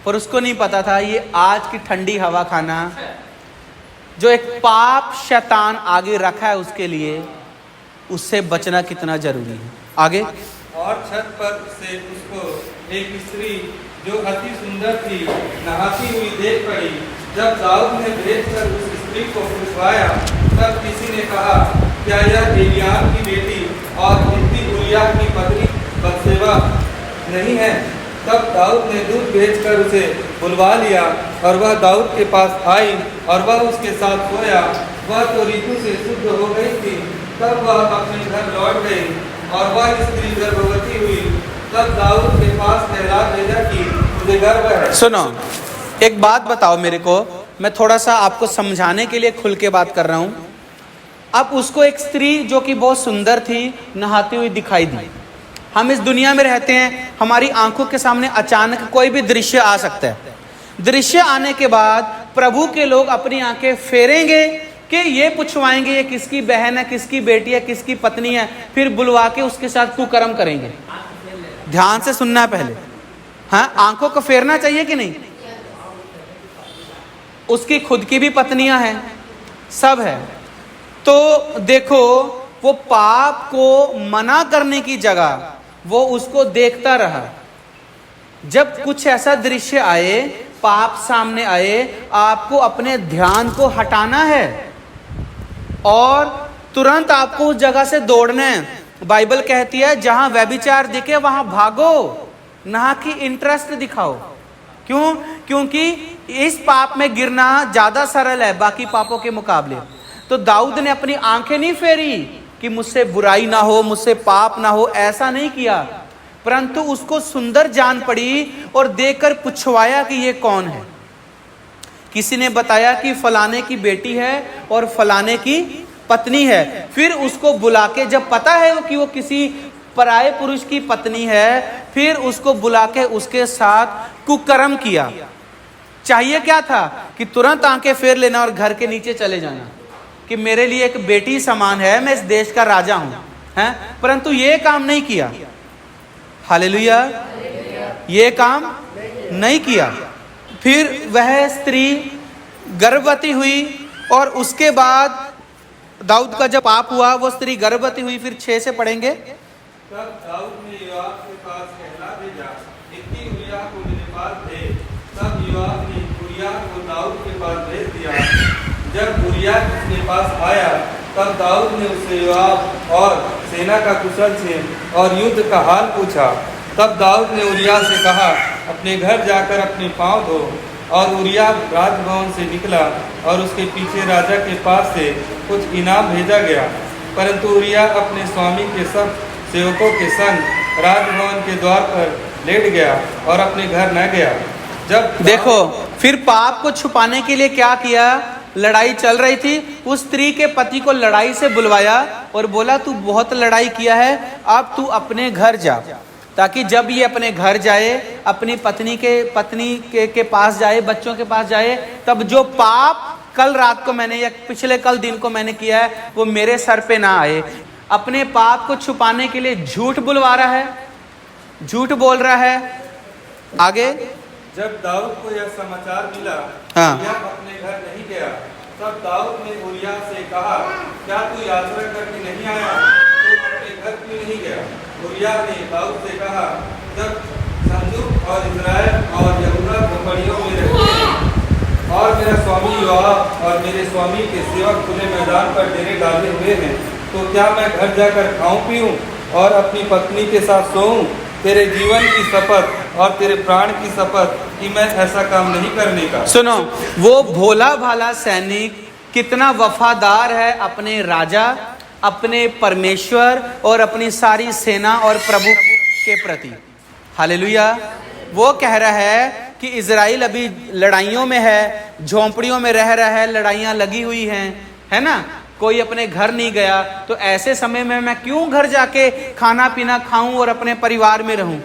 पर उसको नहीं पता था ये आज की ठंडी हवा खाना जो एक पाप शैतान आगे रखा है उसके लिए, उससे बचना कितना जरूरी है। आगे। और छत पर से उसको एक स्त्री जो अति सुंदर थी नहाती हुई देख पड़ी। जब दाऊद ने भेजकर उस स्त्री को पूछवाया, तब किसी ने कहा, क्या यह एलियाब की बेटी और हित्ती उरिय्याह की पत्नी बत्शेबा नहीं है? तब दाऊद ने दूत भेजकर उसे बुलवा लिया, और वह दाऊद के पास आई और वह उसके साथ सोया। वह तो ऋतु से शुद्ध हो गई थी। तब वह अपने घर लौट गई और वह स्त्री गर्भवती हुई। तब दाऊद के पास कहला भेजा कि मुझे गर्भ है। सुनो, एक बात बताओ मेरे को, मैं थोड़ा सा आपको समझाने के लिए खुल के बात कर रहा हूं। अब उसको एक स्त्री जो कि बहुत सुंदर थी नहाती हुई दिखाई दी। हम इस दुनिया में रहते हैं, हमारी आंखों के सामने अचानक कोई भी दृश्य आ सकता है। दृश्य आने के बाद प्रभु के लोग अपनी आंखें फेरेंगे कि ये पूछवाएंगे ये किसकी बहन है, किसकी बेटी है, किसकी पत्नी है, फिर बुलवा के उसके साथ कुकर्म करेंगे। ध्यान से सुनना पहले। हाँ, आंखों को फेरना चाहिए कि नहीं? उसकी खुद की भी पत्नियां हैं, सब है। तो देखो, वो पाप को मना करने की जगह वो उसको देखता रहा। जब कुछ ऐसा दृश्य आए, पाप सामने आए, आपको अपने ध्यान को हटाना है और तुरंत आपको उस जगह से दौड़ना है। बाइबल कहती है जहां व्यभिचार दिखे वहां भागो, ना कि इंटरेस्ट दिखाओ। क्यों? क्योंकि इस पाप में गिरना ज्यादा सरल है बाकी पापों के मुकाबले। तो दाऊद ने अपनी आंखें नहीं फेरी कि मुझसे बुराई ना हो, मुझसे पाप ना हो, ऐसा नहीं किया, परंतु उसको सुंदर जान पड़ी और देखकर पुछवाया कि ये कौन है। किसी ने बताया कि फलाने की बेटी है और फलाने की पत्नी है। फिर उसको बुला के, जब पता है कि वो किसी पराये पुरुष की पत्नी है, फिर उसको बुला के उसके साथ कुकर्म किया। चाहिए क्या था कि तुरंत आंखें फेर लेना और घर के नीचे चले जाना कि मेरे लिए एक बेटी समान है, मैं इस देश का राजा हूं, हैं? परंतु ये काम नहीं किया। हालेलुया, ये काम नहीं किया। फिर वह स्त्री गर्भवती हुई और उसके बाद दाऊद का जब पाप हुआ, वो स्त्री गर्भवती हुई। फिर 6 से पढ़ेंगे। तब दाऊद ने योआब के पास कहला भेजा, इतनी उरिय्याह को मेरे पास भेज। तब योआब ने उरिय्याह को दाऊद के पास भेज दिया। जब उरिय्याह उसके पास आया, तब दाऊद ने उससे योआब और सेना का कुशल क्षेम और युद्ध का हाल पूछा। तब दाऊद ने उरिय्याह से कहा, अपने घर जाकर अपने पाँव धो। और उरिय्याह राजभवन से निकला और उसके पीछे राजा के पास से कुछ इनाम भेजा गया। परंतु उरिय्याह अपने स्वामी के सब सेवकों के संग राजभवन के द्वार पर लेट गया और अपने घर न गया। जब देखो, फिर पाप को छुपाने के लिए क्या किया? लड़ाई चल रही थी, उस स्त्री के पति को लड़ाई से बुलवाया और बोला तू बहुत लड़ाई किया है, अब तू अपने घर जा। ताकि जब ये अपने घर जाए, अपनी पत्नी के पास जाए, बच्चों के पास जाए, तब जो पाप कल रात को मैंने या पिछले कल दिन को मैंने किया है वो मेरे सर पे ना आए। अपने पाप को छुपाने के लिए झूठ बुलवा रहा है, झूठ बोल रहा है। आगे जब दाऊद को यह समाचार मिला, हाँ, उरिय्याह अपने घर नहीं गया। तब दाऊद ने उरिय्याह से कहा, क्या तू यात्रा करके नहीं आया? तो अपने घर क्यों नहीं गया? उरिय्याह ने दाऊद से कहा, जब संदूक और इस्राएल और यहूदा झोपड़ियों में रहते हैं और मेरा स्वामी योआब और मेरे स्वामी के सेवक खुले मैदान पर डेरे डाले हुए हैं, तो क्या मैं घर जाकर खाऊं पीऊं और अपनी पत्नी के साथ सोऊं? तेरे जीवन की शपथ और तेरे प्राण की शपथ कि मैं ऐसा काम नहीं करने का। सुनो, वो भोला भाला सैनिक कितना वफादार है अपने राजा, अपने परमेश्वर और अपनी सारी सेना और प्रभु के प्रति। हालेलुया। वो कह रहा है कि इजराइल अभी लड़ाइयों में है, झोंपड़ियों में रह रहा है, लड़ाइयाँ लगी हुई हैं, है ना, कोई अपने घर नहीं गया। तो ऐसे समय में मैं क्यों घर जाके खाना पीना खाऊं और अपने परिवार में रहूं?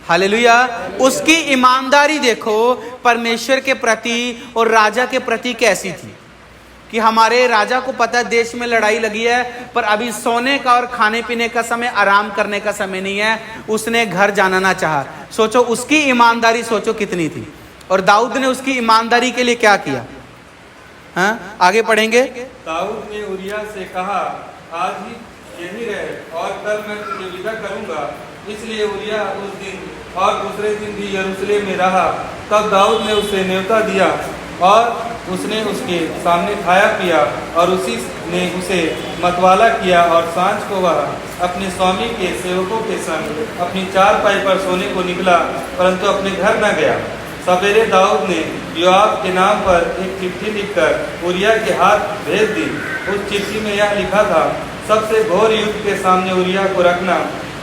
हालेलुया। उसकी ईमानदारी देखो परमेश्वर के प्रति और राजा के प्रति कैसी थी कि हमारे राजा को पता है देश में लड़ाई लगी है, पर अभी सोने का और खाने पीने का समय, आराम करने का समय नहीं है। उसने घर जाना ना चाहा। सोचो उसकी ईमानदारी, सोचो कितनी थी। और दाऊद ने उसकी ईमानदारी के लिए क्या किया? हाँ, आगे पढ़ेंगे। दाऊद ने उरिय्याह से कहा, आज ही यहीं रहे और कल मैं तुझे विदा करूंगा। इसलिए उरिय्याह उस दिन और दूसरे दिन भी यरूशलेम में रहा। तब दाऊद ने उसे न्योता दिया और उसने उसके सामने खाया पिया और उसी ने उसे मतवाला किया। और सांझ को वह अपने स्वामी के सेवकों के संग अपनी चारपाई पर सोने को निकला, परंतु अपने घर न गया। सवेरे दाऊद ने योआब के नाम पर एक चिट्ठी लिखकर उरिय्याह के हाथ भेज दी। उस चिट्ठी में यह लिखा था, सबसे घोर युद्ध के सामने उरिय्याह को रखना,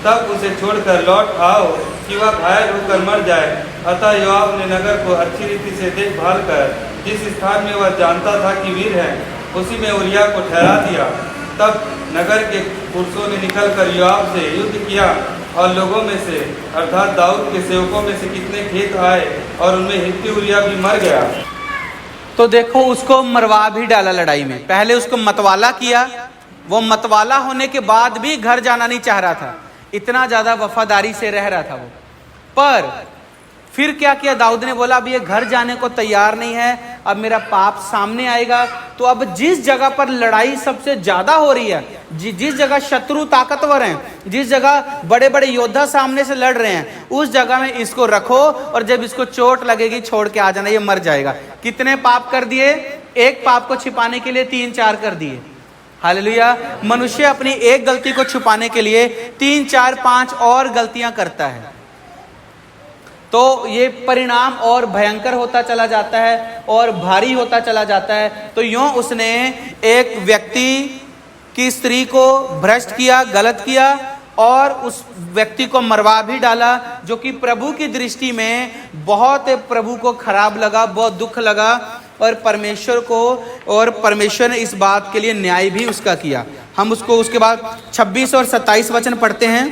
तब उसे छोड़कर लौट आओ कि वह घायल होकर मर जाए। अतः योआब ने नगर को अच्छी रीति से देखभाल कर जिस स्थान में वह जानता था कि वीर है, उसी में उरिय्याह को ठहरा दिया। तब नगर के पुरुषों ने निकलकर योआब से युद्ध किया और लोगों में से अर्थात दाऊद के सेवकों में से कितने खेत आए और उनमें हित्ती उरिय्याह भी मर गया। तो देखो उसको मरवा भी डाला लड़ाई में। पहले उसको मतवाला किया, वो मतवाला होने के बाद भी घर जाना नहीं चाह रहा था, इतना ज्यादा वफादारी से रह रहा था वो। पर फिर क्या किया दाऊद ने? बोला अब ये घर जाने को तैयार नहीं है, अब मेरा पाप सामने आएगा। तो अब जिस जगह पर लड़ाई सबसे ज्यादा हो रही है जिस जगह शत्रु ताकतवर हैं, जिस जगह बड़े बड़े योद्धा सामने से लड़ रहे हैं, उस जगह में इसको रखो और जब इसको चोट लगेगी छोड़ के आ जाना, ये मर जाएगा। कितने पाप कर दिए? एक पाप को छिपाने के लिए 3-4 कर दिए। हालेलुया। मनुष्य अपनी एक गलती को छुपाने के लिए 3-4-5 और गलतियां करता है, तो ये परिणाम और भयंकर होता चला जाता है और भारी होता चला जाता है। तो यूं उसने एक व्यक्ति की स्त्री को भ्रष्ट किया, गलत किया और उस व्यक्ति को मरवा भी डाला, जो कि प्रभु की दृष्टि में बहुत प्रभु को खराब लगा, बहुत दुख लगा और परमेश्वर ने इस बात के लिए न्याय भी उसका किया। हम उसके बाद 26 और 27 वचन पढ़ते हैं।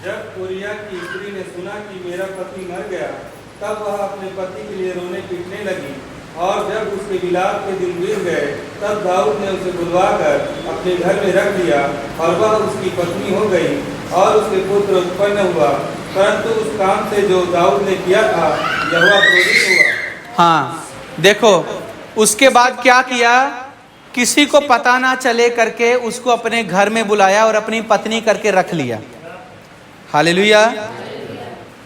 जब उरिया की स्त्री ने सुना कि मेरा पति मर गया, तब वह अपने पति के लिए रोने पीटने लगी, और जब उसके विलाप के दिन बीत गए, तब दाऊद ने उसे बुलवाकर अपने घर में रख दिया, और वह उसकी पत्नी हो गई और उसके पुत्र उत्पन्न हुआ। परंतु उस काम से जो दाऊद ने किया था, यहोवा क्रोधित हुआ। हाँ, देखो उसके बाद क्या किया? किसी को पता ना चले करके उसको अपने घर में बुलाया और अपनी पत्नी करके रख लिया। हालेलुया।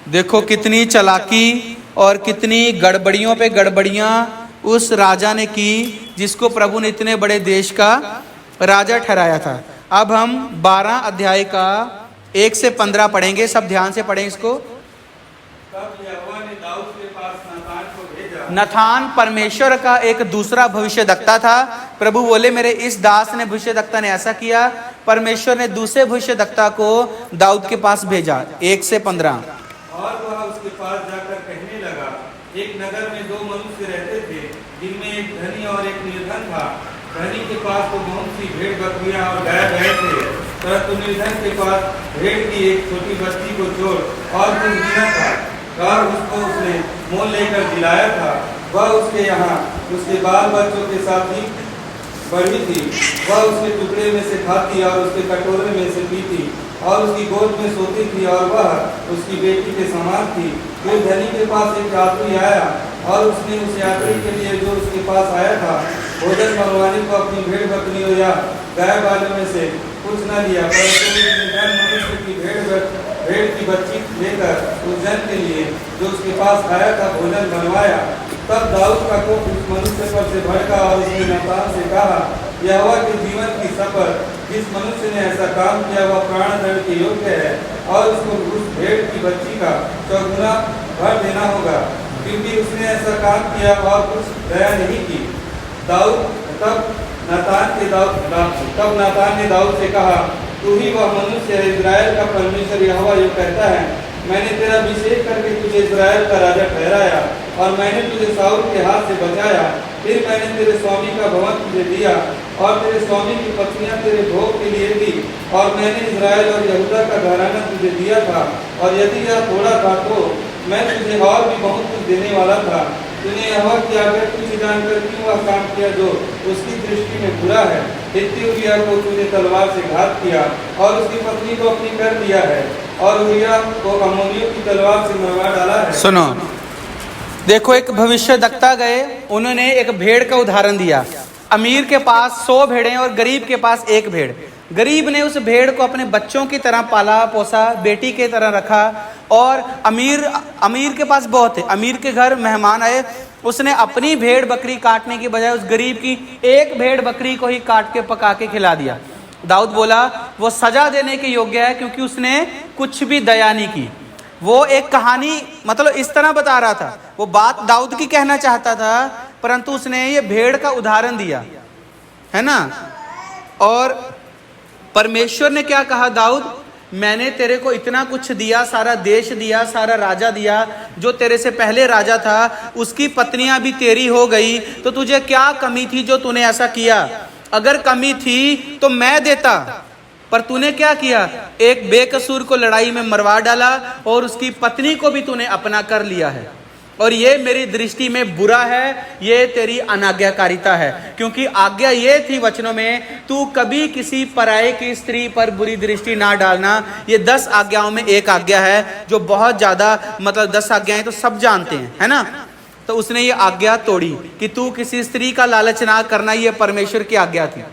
देखो कितनी चालाकी और कितनी गड़बड़ियों पे गड़बड़ियां उस राजा ने की, जिसको प्रभु ने इतने बड़े देश का राजा ठहराया था। अब हम 12 अध्याय का 1 से 15 पढ़ेंगे, सब ध्यान से पढ़ें इसको। तब यहोवा ने दाऊद के पास नातान को भेजा। नातान परमेश्वर का एक दूसरा भविष्यद्वक्ता था। प्रभु बोले मेरे इस दास ने भविष्यद्वक्ता ने ऐसा किया। परमेश्वर ने दूसरे भविष्यद्वक्ता को दाऊद के पास भेजा। 1 से 15। और वह उसके पास जाकर कहने लगा, एक नगर में 2 मनुष्य रहते थे, जिनमें एक धनी और एक निर्धन था। धनी के पास तो बहुत सी भेड़ बकरियां और गाय बैल थे, परंतु निर्धन के पास भेड़ की एक छोटी बच्ची को छोड़ और कुछ भी न था, और उसको उसने मोल लेकर दिलाया था। वह उसके यहाँ उसके बाल बच्चों के साथ ही बढ़ी थी। वह उसके टुकड़े में से खाती और उसके कटोरे में से पीती और उसकी गोद में सोती थी, और वह उसकी बेटी के समान थी। फिर धनी के पास एक यात्री आया, और उसने उस यात्री के लिए जो उसके पास आया था भोजन मंगवाने को अपनी भेड़ बकरियों या गाय बालों में से कुछ न लिया, परंतु निर्धन मनुष्य की भेड़ की बच्ची लेकर उस जन के लिए जो उसके पास आया था भोजन बनवाया। तब दाऊद का कोप उस मनुष्य पर से भड़का और उसने नातान से कहा, यहोवा के जीवन की शपथ, जिस मनुष्य ने ऐसा काम किया वह प्राणदंड के योग्य है, और उसको उस भेड़ की बच्ची का 4 गुना भर देना होगा, क्योंकि उसने ऐसा काम किया और कुछ दया नहीं की। तब नातान ने दाऊद से कहा, तू ही वह मनुष्य है। इस्राएल का परमेश्वर यहोवा यूँ कहता है, मैंने तेरा अभिषेक करके तुझे इस्राएल का राजा ठहराया, और मैंने तुझे शाऊल के हाथ से बचाया। फिर मैंने तेरे स्वामी का भवन तुझे दिया, और तेरे स्वामी की पत्नियां तेरे भोग के लिए दी, और मैंने इस्राएल और यहूदा का घराना तुझे दिया था। और यदि यह थोड़ा था तो मैं तुझे और भी बहुत कुछ देने वाला था। तूने यहोवा की आज्ञा तुझे जानकर क्यों वह काम किया जो उसकी दृष्टि में बुरा है। हित्ती उरिया को तूने तलवार से घात किया और उसकी पत्नी को अपनी कर दिया है, और उरिया को अम्मोनियों की तलवार से मरवा डाला है। सुनो, देखो एक भविष्यद्वक्ता गए, उन्होंने एक भेड़ का उदाहरण दिया। अमीर के पास 100 भेड़ें और गरीब के पास 1 भेड़। गरीब ने उस भेड़ को अपने बच्चों की तरह पाला पोसा, बेटी की तरह रखा, और अमीर के पास बहुत है। अमीर के घर मेहमान आए, उसने अपनी भेड़ बकरी काटने की बजाय उस गरीब की 1 भेड़ बकरी को ही काट के पका के खिला दिया। दाऊद बोला वो सजा देने के योग्य है, क्योंकि उसने कुछ भी दया नहीं की। वो एक कहानी मतलब इस तरह बता रहा था, वो बात दाऊद की कहना चाहता था, परंतु उसने ये भेड़ का उदाहरण दिया, है ना। और परमेश्वर ने क्या कहा, दाऊद मैंने तेरे को इतना कुछ दिया, सारा देश दिया, सारा राजा दिया, जो तेरे से पहले राजा था उसकी पत्नियां भी तेरी हो गई, तो तुझे क्या कमी थी जो तूने ऐसा किया? अगर कमी थी तो मैं देता, पर तूने क्या किया? एक बेकसूर को लड़ाई में मरवा डाला और उसकी पत्नी को भी तूने अपना कर लिया है, और ये मेरी दृष्टि में बुरा है, ये तेरी अनाज्ञाकारिता है। क्योंकि आज्ञा ये थी वचनों में, तू कभी किसी पराये की स्त्री पर बुरी दृष्टि ना डालना। ये 10 आज्ञाओं में एक आज्ञा है, जो बहुत ज्यादा मतलब 10 आज्ञाएं तो सब जानते हैं, है ना। तो उसने ये आज्ञा तोड़ी कि तू किसी स्त्री का लालच ना करना, ये परमेश्वर की आज्ञा थी।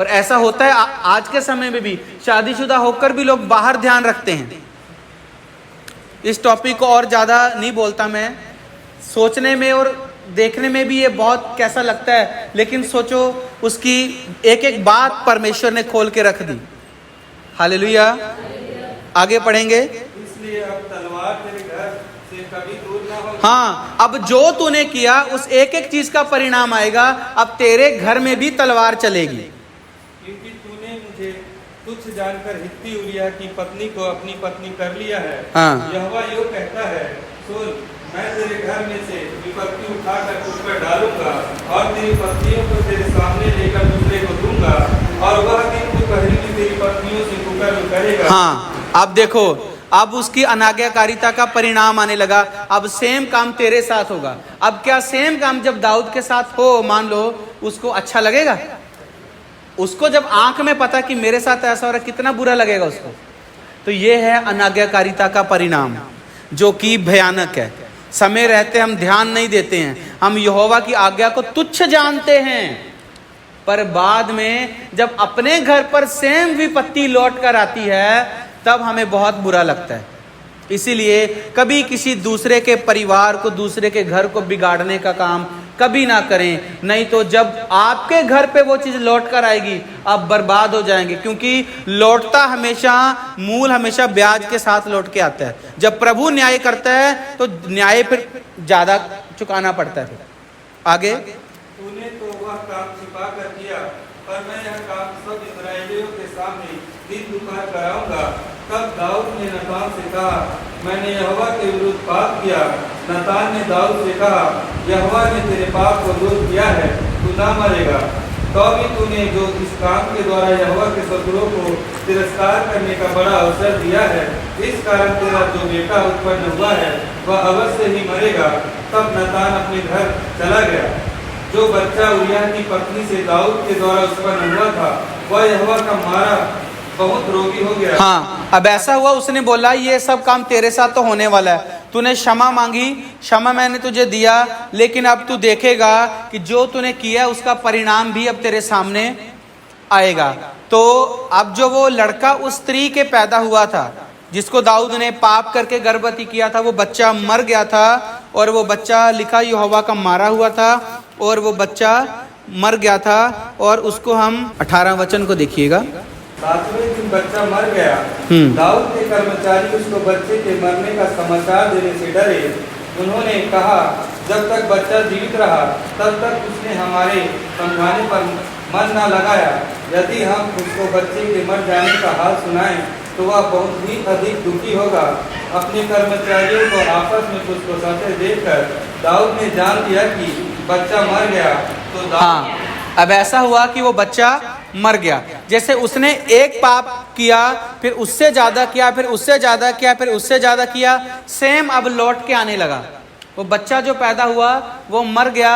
और ऐसा होता है आज के समय में भी, शादीशुदा होकर भी लोग बाहर ध्यान रखते हैं। इस टॉपिक को और ज़्यादा नहीं बोलता मैं, सोचने में और देखने में भी ये बहुत कैसा लगता है, लेकिन सोचो उसकी एक एक बात परमेश्वर ने खोल के रख दी। हालेलुया। आगे पढ़ेंगे। इसलिए अब तलवार तेरे घर से कभी दूर ना हो। हाँ, अब जो तूने किया उस एक एक चीज का परिणाम आएगा। अब तेरे घर में भी तलवार चलेगी, क्योंकि तूने मुझे तुच्छ जानकर हित्ती उरिया की पत्नी को अपनी पत्नी कर लिया है। हाँ। यहोवा यूं कहता है, सुन, मैं तेरे घर में से विपत्ति उठाकर तुझ पर डालूंगा और तेरी पत्नियों को तेरे सामने लेकर दूसरे को दूंगा, और वह दिन तू पहली तेरी पत्नियों से कुकर्म करेगा। हाँ, अब देखो, अब उसकी अनाज्ञाकारिता का परिणाम आने लगा। अब सेम काम तेरे साथ होगा। अब क्या सेम काम जब दाऊद के साथ हो, मान लो, उसको अच्छा लगेगा? उसको जब आंख में पता कि मेरे साथ ऐसा हो रहा है, कितना बुरा लगेगा उसको। तो ये है अनाज्ञाकारिता का परिणाम, जो कि भयानक है। समय रहते हम ध्यान नहीं देते हैं, हम यहोवा की आज्ञा को तुच्छ जानते हैं, पर बाद में जब अपने घर पर सेम विपत्ति लौट कर आती है तब हमें बहुत बुरा लगता है। इसीलिए कभी किसी दूसरे के परिवार को, दूसरे के घर को बिगाड़ने का काम कभी ना करें, नहीं तो जब आपके घर पे वो चीज़ लौट कर आएगी आप बर्बाद हो जाएंगे। क्योंकि लौटता हमेशा, मूल हमेशा ब्याज के साथ लौट के आता है। जब प्रभु न्याय करता है तो न्याय फिर ज़्यादा चुकाना पड़ता है। फिर आगे, तूने तो वह काम छिपा कर किया, पर मैं यह काम सब इस्राएलियों के सामने दिन दुपहर कराऊंगा। तब दाऊद ने नतान से कहा, मैंने यहोवा के विरुद्ध पाप किया। नतान ने दाऊद से कहा, यहोवा ने तेरे पाप को दूर किया है, तू ना मरेगा। तो भी तूने जो इस काम के द्वारा यहोवा के शत्रुओं को तिरस्कार करने का बड़ा अवसर दिया है, इस कारण तेरा जो बेटा उत्पन्न हुआ है वह अवश्य ही मरेगा। तब नतान अपने घर चला गया। जो बच्चा उरिया की पत्नी से दाऊद के द्वारा उत्पन्न हुआ था, वह यहोवा का मारा बहुत रोगी हो गया। हाँ, अब ऐसा हुआ, उसने बोला ये सब काम तेरे साथ तो होने वाला है। तूने क्षमा मांगी, क्षमा मैंने तुझे दिया, लेकिन अब तू देखेगा कि जो तूने किया उसका परिणाम भी अब तेरे सामने आएगा। तो अब जो वो लड़का उस स्त्री के पैदा हुआ था, जिसको दाऊद ने पाप करके गर्भवती किया था, वो बच्चा मर गया था। और वो बच्चा लिखा यहोवा का मारा हुआ था, और वो बच्चा मर गया था। और उसको हम 18 वचन को देखिएगा। 7वें दिन बच्चा मर गया। दाऊद के कर्मचारी उसको बच्चे के मरने का समाचार देने से डरे। उन्होंने कहा, जब तक बच्चा जीवित रहा तब तक उसने हमारे समझाने पर मन न लगाया। यदि हम उसको बच्चे के मर जाने का हाल सुनाएं तो वह बहुत ही अधिक दुखी होगा। अपने कर्मचारियों को आपस में कुछ को संशय देखकर दाऊद ने जान लिया कि बच्चा मर गया। तो हाँ, अब ऐसा हुआ कि वो बच्चा मर गया। जैसे उसने एक पाप किया, फिर उससे ज्यादा किया, फिर उससे ज्यादा किया, फिर उससे ज्यादा किया, सेम अब लौट के आने लगा। वो बच्चा जो पैदा हुआ वो मर गया,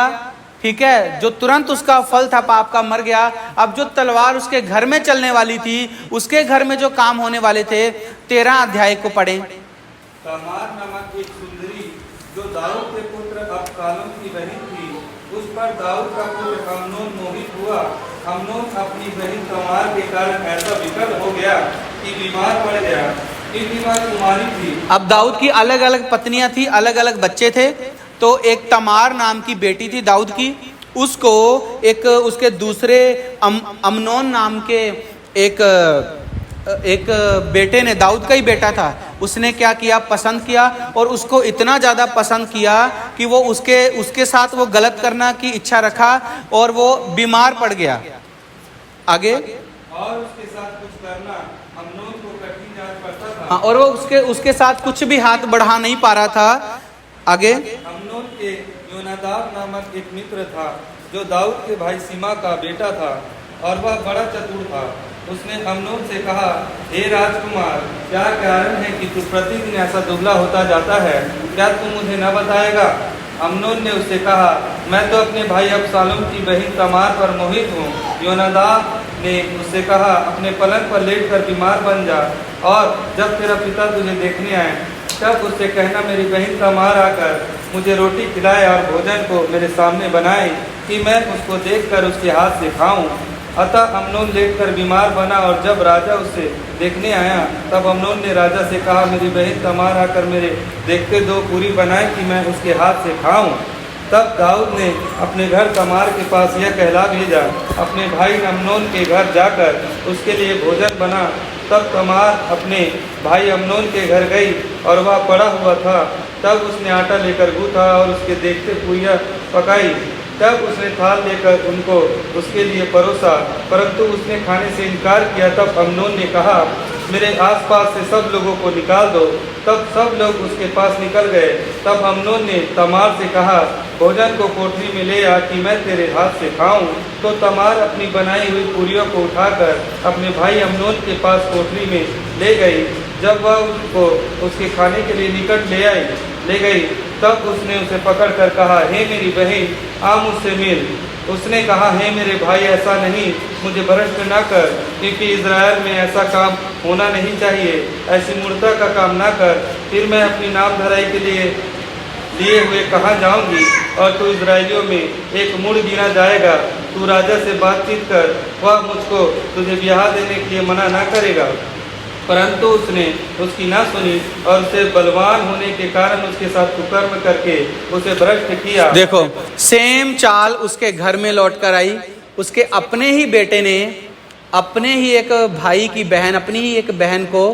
ठीक है, जो तुरंत उसका फल था पाप का, मर गया। अब जो तलवार उसके घर में चलने वाली थी, उसके घर में जो काम होने वाले थे, 13 अध्याय को पढ़ें। तमार नामक एक सुंदरी जो दाऊद के पुत्र अबशालोम की बहन थी, उस पर दाऊद का पुत्र अम्नोन मोहित हुआ। अम्नोन अपनी बहन तमार के कारण ऐसा विकल हो गया कि बीमार पड़ गया। बीमार कुमारी थी। अब दाऊद की अलग अलग पत्नियां थी, अलग अलग बच्चे थे। तो एक तमार नाम की बेटी थी दाऊद की, उसको एक उसके दूसरे अम्नोन नाम के एक बेटे ने, दाऊद का ही बेटा था, उसने क्या किया, पसंद किया। और उसको इतना ज़्यादा पसंद किया कि वो उसके साथ वो गलत करना की इच्छा रखा और वो बीमार पड़ गया। आगे, और उसके साथ कुछ करना अम्नोन को कठिन जान पड़ता था। हाँ, और वो उसके साथ कुछ भी हाथ बढ़ा नहीं पा रहा था। आगे, अम्नोन के योनादाब नामक एक मित्र था जो दाऊद के भाई सीमा का बेटा था, और वह बड़ा चतुर था। उसने अम्नोन से कहा, हे राजकुमार, क्या कारण है कि तू प्रतिदिन ऐसा दुबला होता जाता है? क्या तू मुझे न बताएगा? अम्नोन ने उससे कहा, मैं तो अपने भाई अबशालोम की बहन तमार पर मोहित हूँ। योनादाब ने उससे कहा, अपने पलंग पर लेटकर बीमार बन जा, और जब तेरा पिता तुझे देखने आए तब उससे कहना, मेरी बहन तमार आकर मुझे रोटी खिलाए और भोजन को मेरे सामने बनाए कि मैं उसको देखकर उसके हाथ से खाऊं। अतः अम्नोन लेटकर बीमार बना और जब राजा उसे देखने आया तब अम्नोन ने राजा से कहा, मेरी बहन तमार आकर मेरे देखते 2 पूरी बनाए कि मैं उसके हाथ से खाऊं। तब दाऊद ने अपने घर तमार के पास यह कहला भेजा, अपने भाई अम्नोन के घर जाकर उसके लिए भोजन बना। तब तमार अपने भाई अम्नोन के घर गई और वह पड़ा हुआ था। तब उसने आटा लेकर गूथा और उसके देखते पूरियाँ पकाई। तब उसने थाल लेकर उनको उसके लिए परोसा, परंतु उसने खाने से इनकार किया। तब अम्नोन ने कहा, मेरे आसपास से सब लोगों को निकाल दो। तब सब लोग उसके पास निकल गए। तब अम्नोन ने तमार से कहा, भोजन को कोठरी में ले आ कि मैं तेरे हाथ से खाऊं। तो तमार अपनी बनाई हुई पूरियों को उठाकर अपने भाई अम्नोन के पास कोठरी में ले गई। जब वह उसको उसके खाने के लिए निकट ले गई तब उसने उसे पकड़कर कहा, हे मेरी बहन, आ मुझसे मिल। उसने कहा, हे मेरे भाई, ऐसा नहीं, मुझे भ्रष्ट न कर, क्योंकि इज़राइल में ऐसा काम होना नहीं चाहिए। ऐसी मूर्खता का काम ना कर। फिर मैं अपनी नाम धराई के लिए हुए कहाँ जाऊंगी और तू इज़राइलियों में एक मुड़ गिना जाएगा। तू राजा से बातचीत कर, वह मुझको तुझे ब्याह देने के लिए मना ना करेगा। परंतु उसने उसकी ना सुनी और उसे बलवान होने के कारण उसके साथ कुकर्म करके उसे भ्रष्ट किया। देखो, सेम चाल उसके घर में लौट कर आई। उसके अपने ही बेटे ने अपने ही एक भाई की बहन, अपनी ही एक बहन को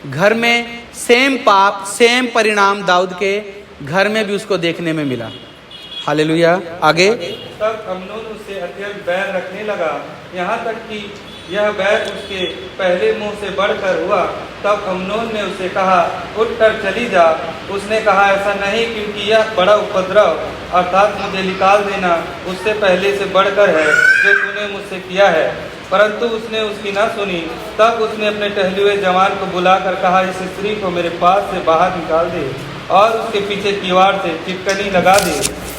घर में सेम पाप, सेम परिणाम दाऊद के घर में भी उसको देखने में मिला। हालेलुया। आगे। तब अम्नोन उससे अत्यंत बैर रखने लगा, यहाँ तक कि यह बैर उसके पहले मुंह से बढ़कर हुआ। तब अम्नोन ने उससे कहा, उठकर चली जा। उसने कहा, ऐसा नहीं, क्योंकि यह बड़ा उपद्रव अर्थात मुझे निकाल देना उससे पहले से बढ़कर है जो तूने मुझसे किया है। परंतु उसने उसकी न सुनी। तब उसने अपने टहले हुए जवान को बुलाकर कहा, इस स्त्री को मेरे पास से बाहर निकाल दे और उसके पीछे किवाड़ से चिटकनी लगा दे।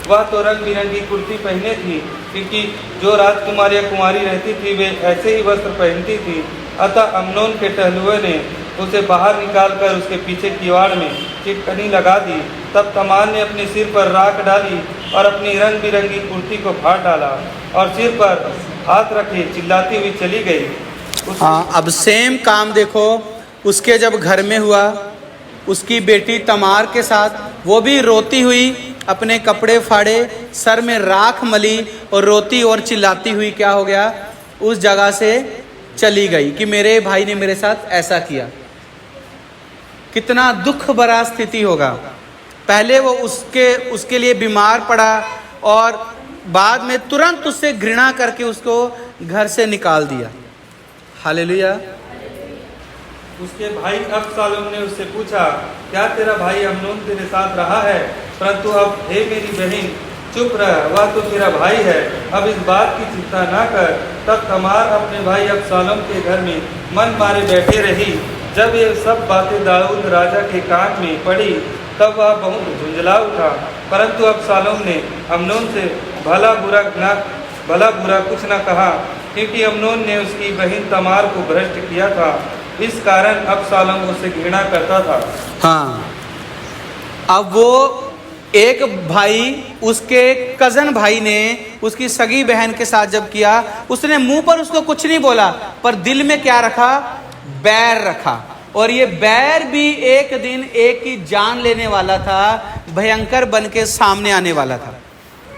वह तो रंग बिरंगी कुर्ती पहने थी, क्योंकि जो राजकुमार या कुमारी रहती थी वे ऐसे ही वस्त्र पहनती थी। अतः अम्नोन के टहलुए ने उसे बाहर निकालकर उसके पीछे किवाड़ में चिटकनी लगा दी। तब तमार ने अपने सिर पर राख डाली और अपनी रंग बिरंगी कुर्ती को फाड़ डाला और सिर पर हाथ रखे चिल्लाती हुई चली गई। हाँ, अब सेम काम देखो उसके जब घर में हुआ, उसकी बेटी तमार के साथ, वो भी रोती हुई अपने कपड़े फाड़े, सर में राख मली और रोती और चिल्लाती हुई क्या हो गया, उस जगह से चली गई कि मेरे भाई ने मेरे साथ ऐसा किया। कितना दुख भरा स्थिति होगा। पहले वो उसके लिए बीमार पड़ा और बाद में तुरंत उससे घृणा करके उसको घर से निकाल दिया। हालेलुया। उसके भाई अबशालोम ने उससे पूछा, क्या तेरा भाई अम्नोन तेरे साथ रहा है? परंतु अब हे मेरी बहन, चुप रह, वह तो तेरा भाई है, अब इस बात की चिंता ना कर। तब तमार अपने भाई अबशालोम के घर में मन मारे बैठे रही। जब ये सब बातें दाऊद राजा के कान में पड़ी तब वह बहुत झुंझला उठा। परंतु अबशालोम ने अम्नोन से भला बुरा कुछ न कहा, क्योंकि अम्नोन ने उसकी बहन तमार को भ्रष्ट किया था। इस कारण अबशालोम उससे घृणा करता था। हाँ, अब वो एक भाई उसके कजन भाई ने उसकी सगी बहन के साथ जब किया, उसने मुंह पर उसको कुछ नहीं बोला, पर दिल में क्या रखा? बैर रखा। और ये बैर भी एक दिन एक की जान लेने वाला था, भयंकर बन के सामने आने वाला था।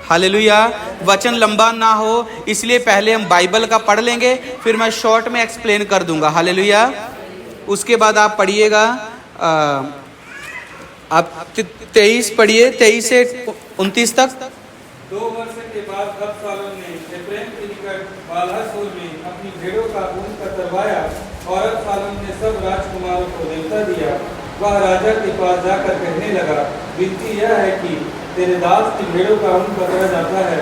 हालेलुया। वचन लंबा ना हो इसलिए पहले हम बाइबल का पढ़ लेंगे, फिर मैं शॉर्ट में एक्सप्लेन कर दूंगा। हालेलुया। उसके बाद आप पढ़िएगा, आप 23 पढ़िए, 23 से 29 तक। 2 वर्ष के बाद अबशालोम ने एफ्रेम के निकट बालहसोर में अपनी भेड़ों का ऊन कतरवाया और अबशालोम ने सब राजकुमारों को न्योता दिया। वह राजा के पास जाकर कहने लगा, विनती यह है कि तेरे दास की भेड़ों का ऊन कतरा जाता है,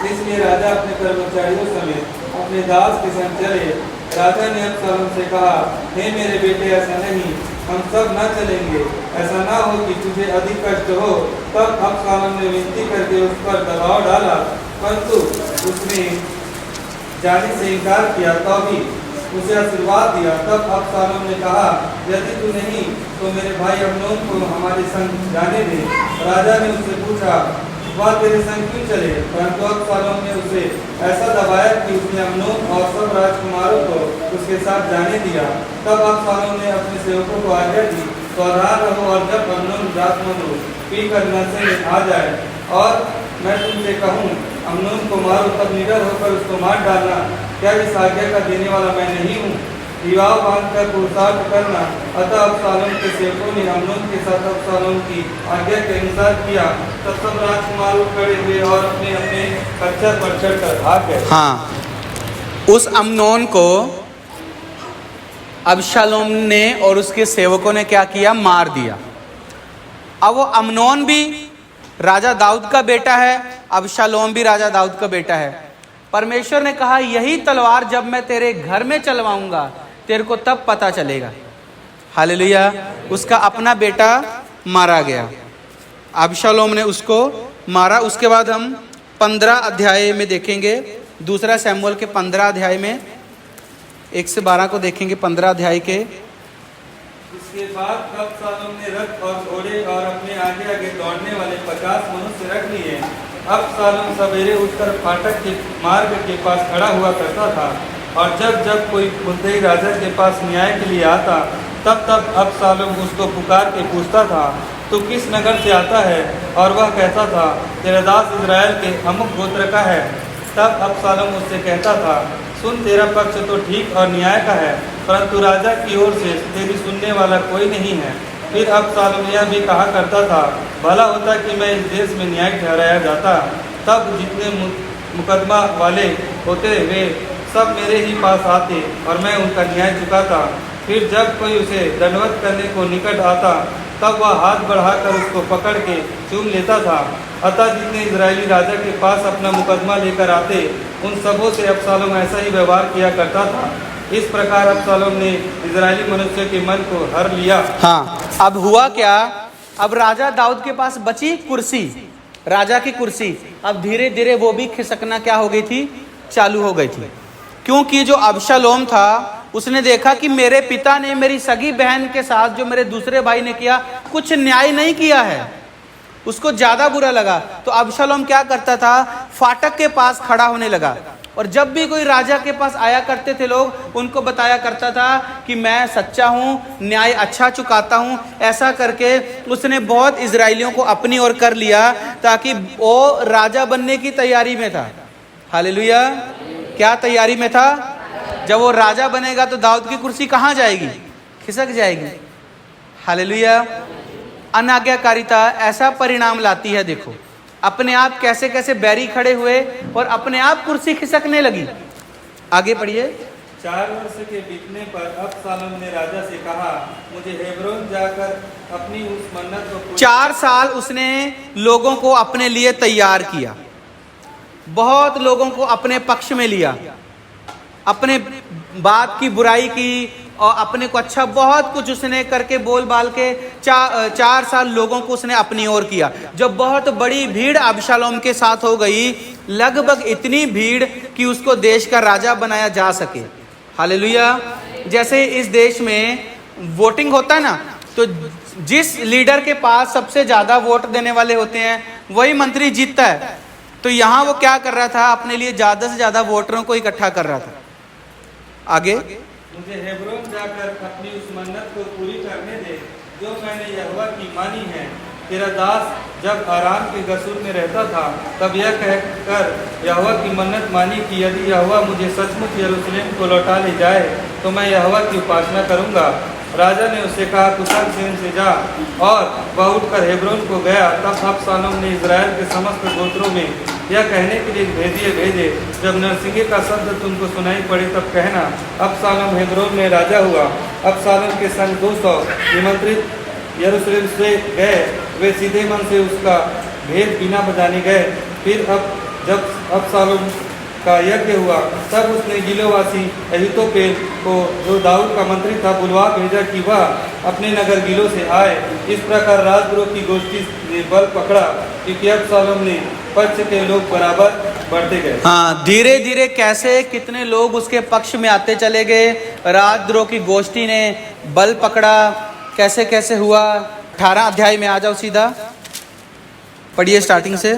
इसलिए राजा अपने कर्मचारियों समेत अपने दास के संग चले। राजा ने अबशालोम से कहा, हे मेरे बेटे, ऐसा नहीं, हम सब न चलेंगे, ऐसा ना हो कि तुझे अधिक कष्ट हो। तब अबशालोम ने विनती करके उस पर दबाव डाला, परंतु उसने जाने से इनकार किया, तो भी उसे आशीर्वाद दिया। तब अबशालोम ने कहा, यदि तू नहीं तो मेरे भाई अम्नोन को हमारे संग जाने दे। राजा ने उससे पूछा, वह तेरे संग क्यों चले? परंतु अबशालोम ने उसे ऐसा दबाया कि उसने अम्नोन और सब राजकुमारों को उसके साथ जाने दिया। तब अबशालोम ने अपने सेवकों को आज्ञा दी, सावधान रहो, और जब अम्नोन रात को पीकर नशे में आ जाए और मैं तुमसे कहूँ अम्नोन को मारो, तब निडर होकर उसको मार डालना। क्या इस आज्ञा का देने वाला मैं नहीं हूँ? विवाह बांधकर पुरुषार्थ करना। अतः अबशालोम के सेवकों ने अम्नोन के साथ अबशालोम की आज्ञा के अनुसार किया। तब सब राजकुमार खड़े हुए और अपने अपने खच्चर पर चढ़कर भाग गए। हाँ, उस अम्नोन को अबशालोम ने और उसके सेवकों ने क्या किया? मार दिया। अब वो अम्नोन भी राजा दाऊद का बेटा है, अबशालोम भी राजा दाऊद का बेटा है। परमेश्वर ने कहा यही तलवार जब मैं तेरे घर में चलवाऊंगा तेरे को तब पता चलेगा। हालेलुया। उसका अपना बेटा मारा गया, अबशालोम ने उसको मारा। उसके बाद हम 15 अध्याय में देखेंगे, दूसरा शमूएल के 15 अध्याय में 1 से 12 को देखेंगे। 15 अध्याय के इसके बाद अबशालोम ने रथ और घोड़े और अपने आगे आगे दौड़ने वाले 50 मनुष्य रख लिए। अबशालोम सवेरे उठकर फाटक के मार्ग के पास खड़ा हुआ करता था, और जब जब कोई मुद्दई राजा के पास न्याय के लिए आता तब तब अबशालोम उसको पुकार के पूछता था, तू किस नगर से आता है? और वह कहता था, तेरा दास इजराइल के अमुक गोत्र का है। तब अबशालोम उससे कहता था, सुन, तेरा पक्ष तो ठीक और न्याय का है, परंतु राजा की ओर से तेरी सुनने वाला कोई नहीं है। फिर अबशालोम यह भी कहा करता था, भला होता कि मैं इस देश में न्याय ठहराया जाता, तब जितने मुकदमा वाले होते वे सब मेरे ही पास आते और मैं उनका न्याय चुकाता। फिर जब कोई उसे दंडवत करने को निकट आता तब वह हाथ बढ़ाकर उसको पकड़ के चूम लेता था। अतः जितने इजरायली राजा के पास अपना मुकदमा लेकर आते उन सबों से अबशालोम ऐसा ही व्यवहार किया करता था। इस प्रकार अबशालोम ने इजरायली मनुष्य के मन को हर लिया। हाँ, अब हुआ क्या? अब राजा दाऊद के पास बची कुर्सी, राजा की कुर्सी। अब धीरे धीरे वो भी खिसकना क्या हो गई थी? चालू हो गई थी। क्योंकि जो अबशालोम था उसने देखा कि मेरे पिता ने मेरी सगी बहन के साथ जो मेरे दूसरे भाई ने किया कुछ न्याय नहीं किया है, उसको ज्यादा बुरा लगा। तो अबशालोम क्या करता था? फाटक के पास खड़ा होने लगा, और जब भी कोई राजा के पास आया करते थे लोग उनको बताया करता था कि मैं सच्चा हूँ, न्याय अच्छा चुकाता हूँ। ऐसा करके उसने बहुत इजराइलियों को अपनी ओर कर लिया ताकि वो राजा बनने की तैयारी में था। हालेलुया। क्या तैयारी में था? जब वो राजा बनेगा तो दाऊद की कुर्सी कहाँ जाएगी? खिसक जाएगी। हालेलुया। अनाज्ञाकारिता ऐसा परिणाम लाती है। देखो अपने आप कैसे कैसे बैरी खड़े हुए और अपने आप कुर्सी खिसकने लगी। आगे पढ़िए। 4 वर्ष के बीतने पर अबशालोम ने राजा से कहा, मुझे हेब्रोन जाकर अपनी उस मन्नत को 4 साल उसने लोगों को अपने लिए तैयार किया, बहुत लोगों को अपने पक्ष में लिया, अपने बात की बुराई की और अपने को अच्छा बहुत कुछ उसने करके बोल बाल के 4 साल लोगों को उसने अपनी ओर किया। जब बहुत बड़ी भीड़ अबशालोम के साथ हो गई, लगभग इतनी भीड़ कि उसको देश का राजा बनाया जा सके। हालेलुया। जैसे इस देश में वोटिंग होता है ना, तो जिस लीडर के पास सबसे ज्यादा वोट देने वाले होते हैं वही मंत्री जीतता है। तो यहाँ वो क्या कर रहा था? अपने लिए ज्यादा से ज्यादा वोटरों को इकट्ठा कर रहा था। आगे। मुझे हेब्रोन जाकर अपनी उस मन्नत को पूरी करने दे जो मैंने यहोवा की मानी है। तेरा दास जब आराम के गसूर में रहता था तब यह कहकर यहोवा की मन्नत मानी कि यदि यहोवा मुझे सचमुच यरूशलेम को लौटा ले जाए तो मैं यहोवा की उपासना करूंगा। राजा ने उससे कहा, कुशल सेन से जा, और वह उठकर हेब्रोन को गया। तब अबशालोम ने इजराइल के समस्त गोत्रों में यह कहने के लिए भेजे, जब नरसिंगे का शब्द तुमको सुनाई पड़े तब कहना, अबशालोम हेब्रोन में राजा हुआ। अबशालोम के संग 200 निमंत्रित यरूशलेम से गए, वे सीधे मन से उसका भेद बिना बजाने गए। फिर जब अबशालोम का यज्ञ हुआ तब उसने गिलोवासी अहीतोपेल को, जो दाऊद का मंत्री था, बुलवा भेजा कि वह अपने नगर गिलो से आए। इस प्रकार राजद्रोह की गोष्ठी ने बल पकड़ा, क्योंकि अबशालोम ने पक्ष के लोग बराबर बढ़ते गए। हाँ, धीरे धीरे कैसे कितने लोग उसके पक्ष में आते चले गए। राजद्रोह की गोष्ठी ने बल पकड़ा। कैसे कैसे हुआ? 18 अध्याय में आ जाओ, सीधा पढ़िए स्टार्टिंग से।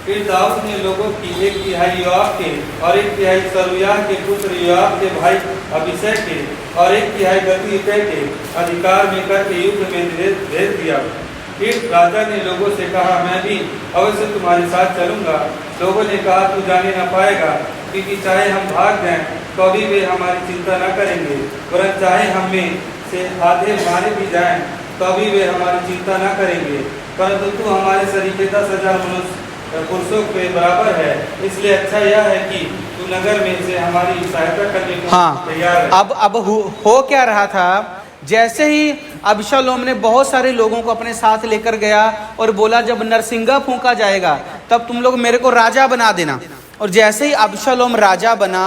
फिर दाऊद ने लोगों की 1/3 योआब के और 1/3 सरूयाह के पुत्र योआब के भाई अभिषेक के और 1/3 गती के अधिकार में करके युद्ध में भेज दिया। फिर राजा ने लोगों से कहा, मैं भी अवश्य तुम्हारे साथ चलूंगा। लोगों ने कहा, तू जाने न पाएगा, क्योंकि चाहे हम भाग जाएं तो भी वे हमारी चिंता न करेंगे, वरन चाहे हम में से आधे मारे भी जाएं तो भी वे हमारी चिंता न करेंगे, परंतु तू हमारे सरीखे 10,000 मनुष्य पुरुषों के बराबर है, इसलिए अच्छा यह है कि तू नगर में से हमारी सहायता करने को तैयार है। अब हो क्या रहा था, जैसे ही अबशालोम ने बहुत सारे लोगों को अपने साथ लेकर गया और बोला, जब नरसिंगा फूंका जाएगा तब तुम लोग मेरे को राजा बना देना। और जैसे ही अबशालोम राजा बना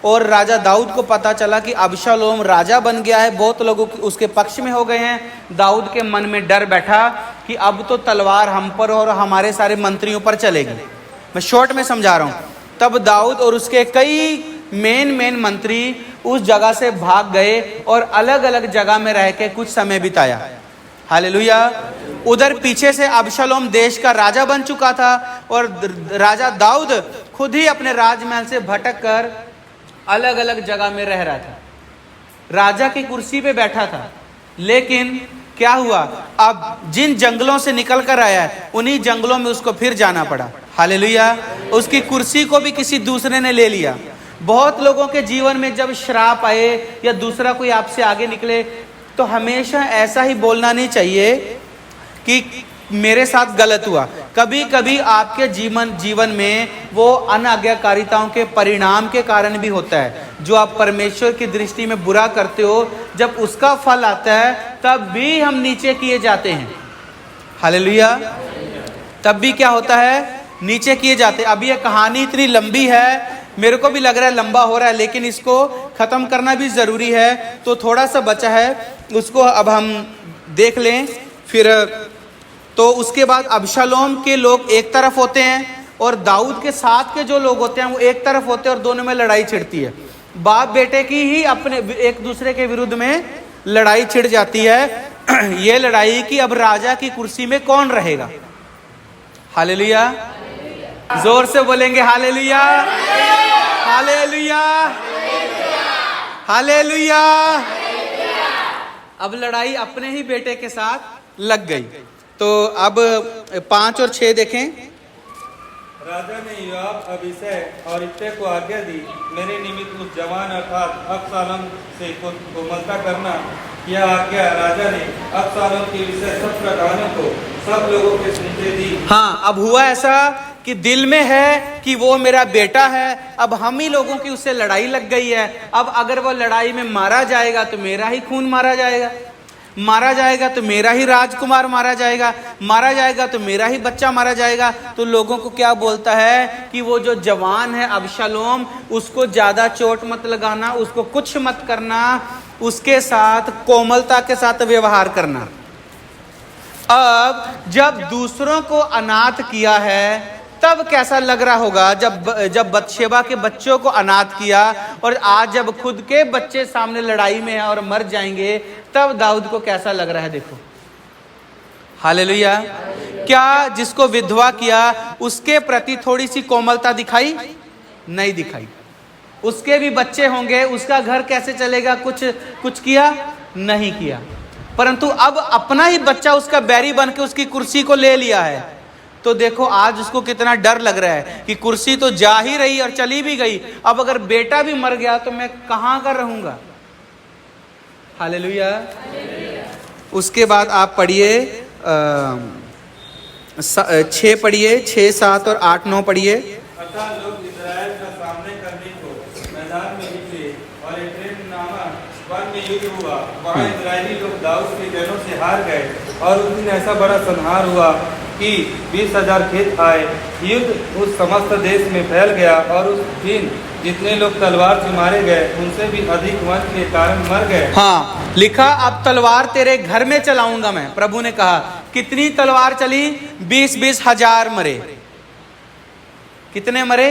और राजा दाऊद को पता चला कि अबशालोम राजा बन गया है, बहुत लोग उसके पक्ष में हो गए हैं, दाऊद के मन में डर बैठा कि अब तो तलवार हम पर और हमारे सारे मंत्रियों पर चलेगी। मैं शॉर्ट में समझा रहा हूँ। तब दाऊद और उसके कई मेन मंत्री उस जगह से भाग गए और अलग अलग जगह में रह के कुछ समय बिताया। हालेलुया। उधर पीछे से अबशालोम देश का राजा बन चुका था और राजा दाऊद खुद ही अपने राजमहल से भटक कर अलग अलग जगह में रह रहा था, राजा की कुर्सी पे बैठा था। लेकिन क्या हुआ, अब जिन जंगलों से निकल कर आया है उन्हीं जंगलों में उसको फिर जाना पड़ा। हालेलुया। उसकी कुर्सी को भी किसी दूसरे ने ले लिया। बहुत लोगों के जीवन में जब श्राप आए या दूसरा कोई आपसे आगे निकले तो हमेशा ऐसा ही बोलना नहीं चाहिए कि मेरे साथ गलत हुआ। कभी कभी आपके जीवन में वो अनाज्ञाकारिताओं के परिणाम के कारण भी होता है। जो आप परमेश्वर की दृष्टि में बुरा करते हो, जब उसका फल आता है तब भी हम नीचे किए जाते हैं। हालेलुया। तब भी क्या होता है, नीचे किए जाते। अब ये कहानी इतनी लंबी है, मेरे को भी लग रहा है लंबा हो रहा है, लेकिन इसको खत्म करना भी जरूरी है। तो थोड़ा सा बचा है, उसको अब हम देख लें। फिर तो उसके बाद अबशालोम के लोग एक तरफ होते हैं और दाऊद के साथ के जो लोग होते हैं वो एक तरफ होते हैं और दोनों में लड़ाई छिड़ती है। बाप बेटे की ही अपने एक दूसरे के विरुद्ध में लड़ाई छिड़ जाती है। ये लड़ाई कि अब राजा की कुर्सी में कौन रहेगा। हालेलुया। जोर से बोलेंगे हालेलुया, हालेलुया, हालेलुया। अब लड़ाई अपने ही बेटे के साथ लग गई। तो अब 5 और 6 देखें। राजा ने योआब, अभिषेक और इत्ते को आज्ञा दी, मेरे निमित्त उस जवान अर्थात अबशालोम से कोमलता करना। यह आज्ञा राजा ने अबशालोम के विषय सब प्रधानों को सब लोगों के सुनते दी। हाँ, अब हुआ ऐसा कि दिल में है कि वो मेरा बेटा है, अब हम ही लोगों की उससे लड़ाई लग गई है। अब अगर वो लड़ाई में मारा जाएगा तो मेरा ही खून मारा जाएगा, मारा जाएगा तो मेरा ही राजकुमार मारा जाएगा, मारा जाएगा तो मेरा ही बच्चा मारा जाएगा। तो लोगों को क्या बोलता है कि वो जो जवान है अबशालोम, उसको ज्यादा चोट मत लगाना, उसको कुछ मत करना, उसके साथ कोमलता के साथ व्यवहार करना। अब जब दूसरों को अनाथ किया है तब कैसा लग रहा होगा जब बतशेबा के बच्चों को अनाथ किया, और आज जब खुद के बच्चे सामने लड़ाई में है और मर जाएंगे तब दाऊद को कैसा लग रहा है। देखो, हालेलुया। क्या जिसको विधवा किया उसके प्रति थोड़ी सी कोमलता दिखाई? नहीं दिखाई। उसके भी बच्चे होंगे, उसका घर कैसे चलेगा, कुछ किया नहीं किया। परंतु अब अपना ही बच्चा उसका बैरी बन के उसकी कुर्सी को ले लिया है। तो देखो आज उसको कितना डर लग रहा है कि कुर्सी तो जा ही रही और चली भी गई, अब अगर बेटा भी मर गया तो मैं कहां कर रहूंगा। हालेलुया। उसके बाद आप पढ़िए 6 पढ़िए, 6, 7 और 8, 9 पढ़िए। अतः लोग इस्राएल का सामने करने को मैदान में निकले और एफ्रेम नामक वन में युद्ध हुआ। वहाँ इस्राएली लोग दाऊद के जनों से हार गए और उस दिन ऐसा बड़ा संहार हुआ कि 20,000 खेत आए। युद्ध उस समस्त देश में फैल गया और उस दिन जितने लोग तलवार से मारे गए उनसे भी अधिक वंश के कारण मर गए। हाँ, लिखा अब तलवार तेरे घर में चलाऊंगा मैं। प्रभु ने कहा कितनी तलवार चली? 20 हजार मरे। कितने मरे?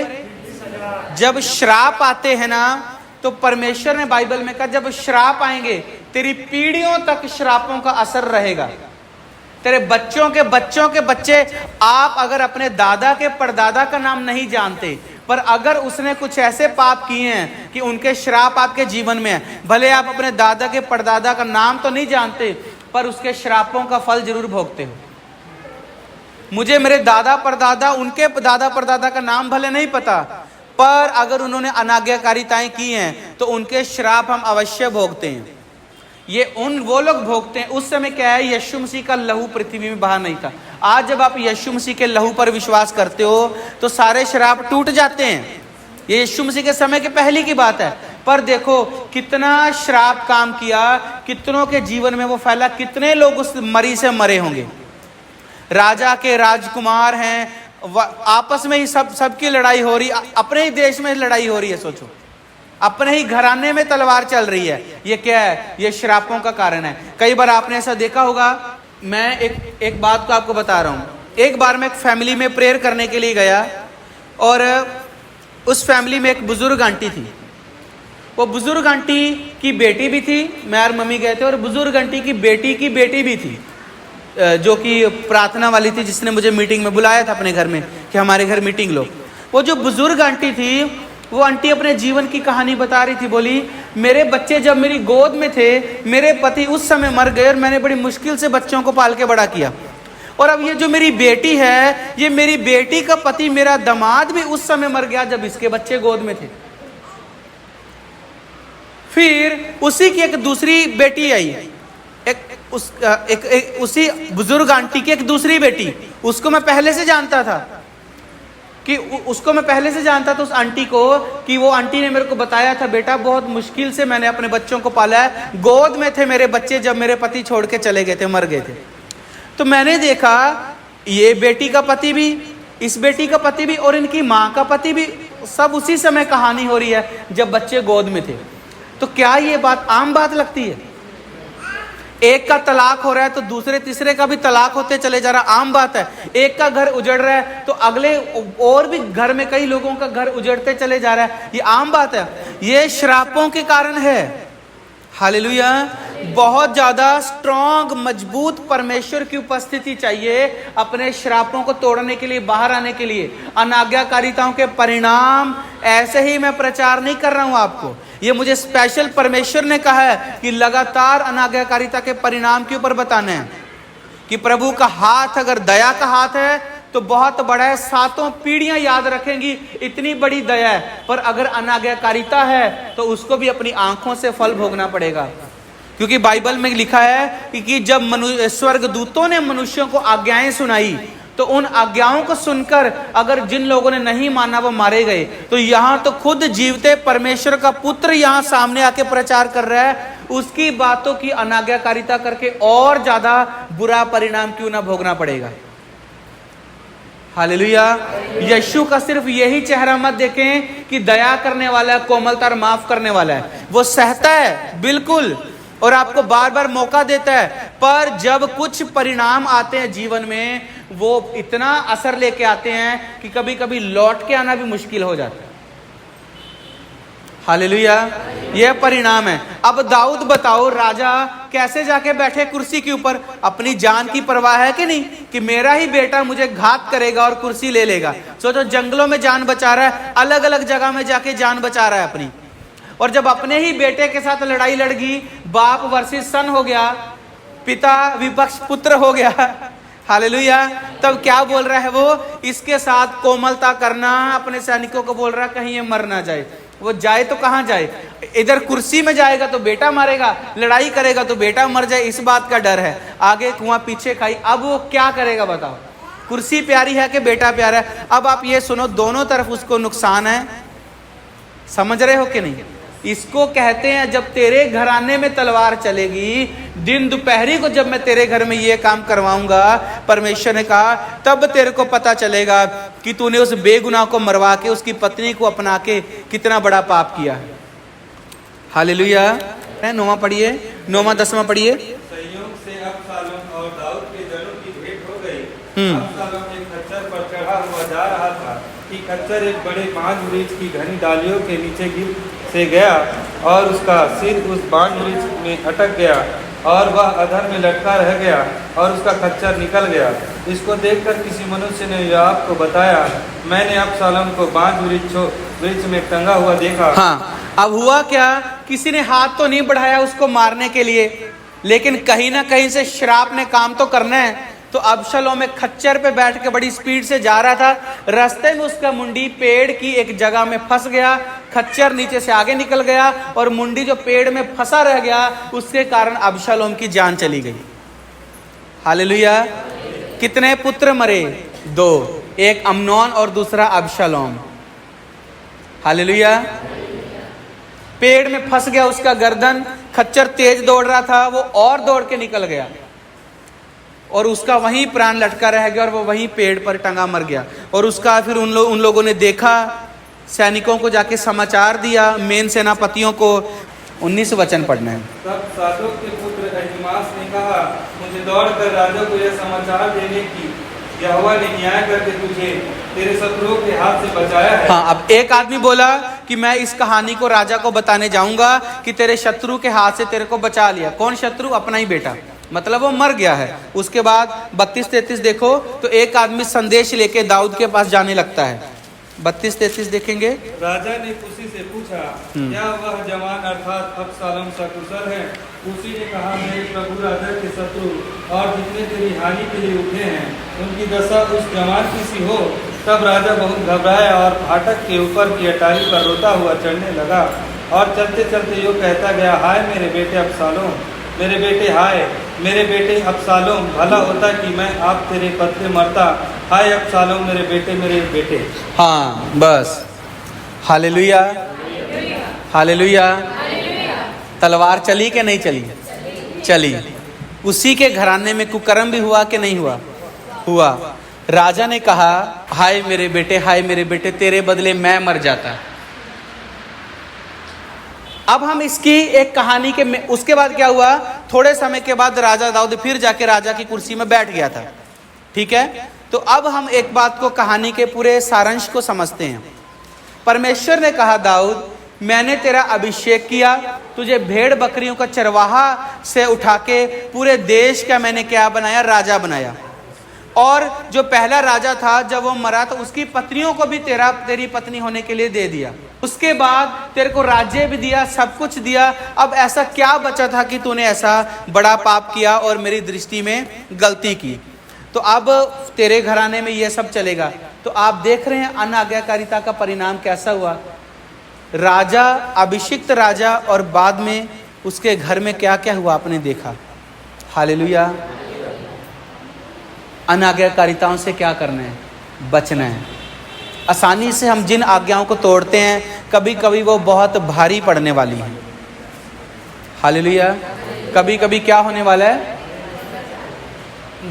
जब श्राप आते हैं ना तो परमेश्वर ने बाइबल में कहा जब श्राप आएंगे तेरी पीढ़ियों तक श्रापों का असर रहेगा, तेरे बच्चों के बच्चों के बच्चे, आप अगर अपने दादा के परदादा का नाम नहीं जानते, पर अगर उसने कुछ ऐसे पाप किए हैं कि उनके श्राप आपके जीवन में है, भले आप अपने दादा के परदादा का नाम तो नहीं जानते, पर उसके श्रापों का फल जरूर भोगते हो। मुझे मेरे दादा परदादा, उनके दादा परदादा का नाम भले नहीं पता, पर अगर उन्होंने अनाज्ञाकारिताएं की हैं तो उनके श्राप हम अवश्य भोगते हैं। ये वो लोग भोगते हैं। उस समय क्या है, यीशु मसीह का लहू पृथ्वी में बहा नहीं था। आज जब आप यीशु मसीह के लहू पर विश्वास करते हो तो सारे श्राप टूट जाते हैं। ये यीशु मसीह के समय के पहले की बात है। पर देखो कितना श्राप काम किया, कितनों के जीवन में वो फैला, कितने लोग उस मरी से मरे होंगे। राजा के राजकुमार हैं, आपस में ही सबकी लड़ाई हो रही, अपने ही देश में लड़ाई हो रही है। सोचो, अपने ही घराने में तलवार चल रही है। ये क्या है? ये श्रापों का कारण है। कई बार आपने ऐसा देखा होगा। मैं एक बात को आपको बता रहा हूँ। एक बार मैं एक फैमिली में प्रेयर करने के लिए गया और उस फैमिली में एक बुजुर्ग आंटी थी। वो बुजुर्ग आंटी की बेटी भी थी, मैं और मम्मी गए थे, और बुजुर्ग आंटी की बेटी भी थी, जो कि प्रार्थना वाली थी, जिसने मुझे मीटिंग में बुलाया था अपने घर में कि हमारे घर मीटिंग लो। वो जो बुजुर्ग आंटी थी, वो आंटी अपने जीवन की कहानी बता रही थी। बोली, मेरे बच्चे जब मेरी गोद में थे, मेरे पति उस समय मर गए और मैंने बड़ी मुश्किल से बच्चों को पाल के बड़ा किया। और अब ये जो मेरी बेटी है, ये मेरी बेटी का पति, मेरा दामाद भी उस समय मर गया जब इसके बच्चे गोद में थे। फिर उसी की एक दूसरी बेटी आई, उसी बुजुर्ग आंटी की एक दूसरी बेटी, उसको मैं पहले से जानता था उस आंटी को, कि वो आंटी ने मेरे को बताया था, बेटा बहुत मुश्किल से मैंने अपने बच्चों को पाला है, गोद में थे मेरे बच्चे जब मेरे पति छोड़ के चले गए थे, मर गए थे। तो मैंने देखा ये बेटी का पति भी, इस बेटी का पति भी और इनकी माँ का पति भी, सब उसी समय कहानी हो रही है जब बच्चे गोद में थे। तो क्या ये बात आम बात लगती है? एक का तलाक हो रहा है तो दूसरे तीसरे का भी तलाक होते चले जा रहा, आम बात है। एक का घर उजड़ रहा है तो अगले और भी घर में कई लोगों का घर उजड़ते चले जा रहा है, ये आम बात है। ये श्रापों के कारण है। हालेलुया। बहुत ज्यादा स्ट्रॉन्ग, मजबूत परमेश्वर की उपस्थिति चाहिए अपने श्रापों को तोड़ने के लिए, बाहर आने के लिए। अनाज्ञाकारिताओं के परिणाम ऐसे ही मैं प्रचार नहीं कर रहा हूं आपको, ये मुझे स्पेशल परमेश्वर ने कहा है कि लगातार अनाज्ञाकारिता के परिणाम के ऊपर बताने हैं कि प्रभु का हाथ अगर दया का हाथ है तो बहुत बड़ा है, 7 पीढ़ियां याद रखेंगी, इतनी बड़ी दया है। पर अगर अनाज्ञाकारिता है तो उसको भी अपनी आंखों से फल भोगना पड़ेगा। क्योंकि बाइबल में लिखा है कि जब स्वर्गदूतों ने मनुष्यों को आज्ञाएं सुनाई तो उन आज्ञाओं को सुनकर अगर जिन लोगों ने नहीं माना वो मारे गए। तो यहाँ तो खुद जीवते परमेश्वर का पुत्र यहाँ सामने आके प्रचार कर रहा है, उसकी बातों की अनाज्ञाकारिता करके और ज्यादा बुरा परिणाम क्यों ना भोगना पड़ेगा। हालेलुया। यीशु का सिर्फ यही चेहरा मत देखें कि दया करने वाला है, कोमलता और माफ करने वाला है। वो सहता है बिल्कुल और आपको बार बार मौका देता है, पर जब कुछ परिणाम आते हैं जीवन में वो इतना असर लेके आते हैं कि कभी कभी लौट के आना भी मुश्किल हो जाता है। हालेलुया। यह परिणाम है। अब दाऊद बताओ, राजा कैसे जाके बैठे कुर्सी के ऊपर, अपनी जान की परवाह है कि नहीं, कि मेरा ही बेटा मुझे घात करेगा और कुर्सी ले लेगा। सोचो, जंगलों में जान बचा रहा है, अलग अलग जगह में जाके जान बचा रहा है अपनी, और जब अपने ही बेटे के साथ लड़ाई लड़ गई, बाप वर्सेस सन हो गया, पिता विपक्ष पुत्र हो गया। हालेलुया। तब क्या बोल रहा है वो, इसके साथ कोमलता करना, अपने सैनिकों को बोल रहा है कहीं ये मर ना जाए। वो जाए तो कहां जाए, इधर कुर्सी में जाएगा तो बेटा मारेगा, लड़ाई करेगा तो बेटा मर जाए, इस बात का डर है। आगे कुआं पीछे खाई। अब वो क्या करेगा बताओ, कुर्सी प्यारी है कि बेटा प्यारा है। अब आप ये सुनो, दोनों तरफ उसको नुकसान है। समझ रहे हो कि नहीं? इसको कहते हैं जब तेरे घराने में तलवार चलेगी, दिन दोपहरी को जब मैं तेरे घर में ये काम करवाऊंगा, परमेश्वर ने कहा, तब तेरे को पता चलेगा कि तूने उस बेगुनाह को मरवा के उसकी पत्नी को अपना के कितना बड़ा पाप किया है। हालेलुया। 9वां पढ़िए, 9वां 10वां पढ़िए। संयोग से अबशालोम और दाऊद के जनों की भेंट हो गई। अबशालोम एक खच्चर पर चढ़ा हुआ जा रहा था कि खच्चर एक बड़े बांज वृक्ष की घनी डालियों के नीचे गिर से गया और उसका सिर उस बांज वृक्ष में अटक गया और वह अधर में लटका रह गया और उसका खच्चर निकल गया। इसको देखकर किसी मनुष्य ने योआब को बताया, मैंने अबशालोम को बांज वृक्ष में टंगा हुआ देखा। हाँ, अब हुआ क्या, किसी ने हाथ तो नहीं बढ़ाया उसको मारने के लिए, लेकिन कहीं ना कहीं से श्राप ने काम तो करना है। तो अबशालोम एक खच्चर पे बैठ के बड़ी स्पीड से जा रहा था, रास्ते में उसका मुंडी पेड़ की एक जगह में फंस गया, खच्चर नीचे से आगे निकल गया और मुंडी जो पेड़ में फंसा रह गया, उसके कारण अबशालोम की जान चली गई। हालेलुया। कितने पुत्र मरे? 2, एक अम्नोन और दूसरा अबशालोम। हालेलुया। पेड़ में फंस गया उसका गर्दन, खच्चर तेज दौड़ रहा था, वो और दौड़ के निकल गया और उसका वहीं प्राण लटका रह गया और वो वहीं पेड़ पर टंगा मर गया। और उसका फिर उन लोगों ने देखा, सैनिकों को जाके समाचार दिया, मेन सेनापतियों को। 19 वचन पढ़ना है। तब सादोक के पुत्र अहीमास ने कहा, मुझे दौड़कर राजा को यह समाचार देने की, यहोवा ने न्याय करके तुझे तेरे शत्रुओं के हाथ से बचाया है। हाँ, अब एक आदमी बोला कि मैं इस कहानी को राजा को बताने जाऊंगा कि तेरे शत्रु के हाथ से तेरे को बचा लिया। कौन शत्रु? अपना ही बेटा, मतलब वो मर गया है। उसके बाद 32-33 देखो तो एक आदमी संदेश लेके दाऊद के पास जाने लगता है। 32-33 देखेंगे। राजा ने कुशी से पूछा, क्या वह जवान अर्थात अबशालोम सकुशल है? कुशी ने कहा, मेरे प्रभु राजा के शत्रु और जितने तेरी हानि के लिए उठे हैं, उनकी दशा उस जवान की सी हो। तब राजा बहुत घबराया और फाटक के ऊपर की अटारी पर रोता हुआ चढ़ने लगा और चलते चलते यूँ कहता गया, हाय मेरे बेटे अबशालोम, मेरे बेटे, हाय मेरे बेटे अबशालोम, भला होता कि मैं आप तेरे पत्ते मरता। हाय अबशालोम, मेरे बेटे। हाँ, बस। Hallelujah, hallelujah. तलवार चली कि नहीं चली? चली। उसी के घराने में कुकर्म भी हुआ कि नहीं हुआ? हुआ। राजा ने कहा, हाय मेरे बेटे, हाय मेरे बेटे, तेरे बदले मैं मर जाता। अब हम इसकी एक कहानी के उसके बाद क्या हुआ, थोड़े समय के बाद राजा दाऊद फिर जाके राजा की कुर्सी में बैठ गया था। ठीक है, तो अब हम एक बात को, कहानी के पूरे सारांश को समझते हैं। परमेश्वर ने कहा, दाऊद, मैंने तेरा अभिषेक किया, तुझे भेड़ बकरियों का चरवाहा से उठा के पूरे देश का मैंने क्या बनाया? राजा बनाया। और जो पहला राजा था, जब वो मरा तो उसकी पत्नियों को भी तेरी पत्नी होने के लिए दे दिया। उसके बाद तेरे को राज्य भी दिया, सब कुछ दिया। अब ऐसा क्या बचा था कि तूने ऐसा बड़ा पाप किया और मेरी दृष्टि में गलती की? तो अब तेरे घराने में ये सब चलेगा। तो आप देख रहे हैं अनाज्ञाकारिता का परिणाम कैसा हुआ। राजा, अभिषिक्त राजा, और बाद में उसके घर में क्या क्या हुआ आपने देखा। हालेलुया। अनाज्ञाकारिताओं से क्या करना है? बचना है। आसानी से हम जिन आज्ञाओं को तोड़ते हैं, कभी कभी वो बहुत भारी पड़ने वाली हैं। हालेलुया। कभी कभी क्या होने वाला है?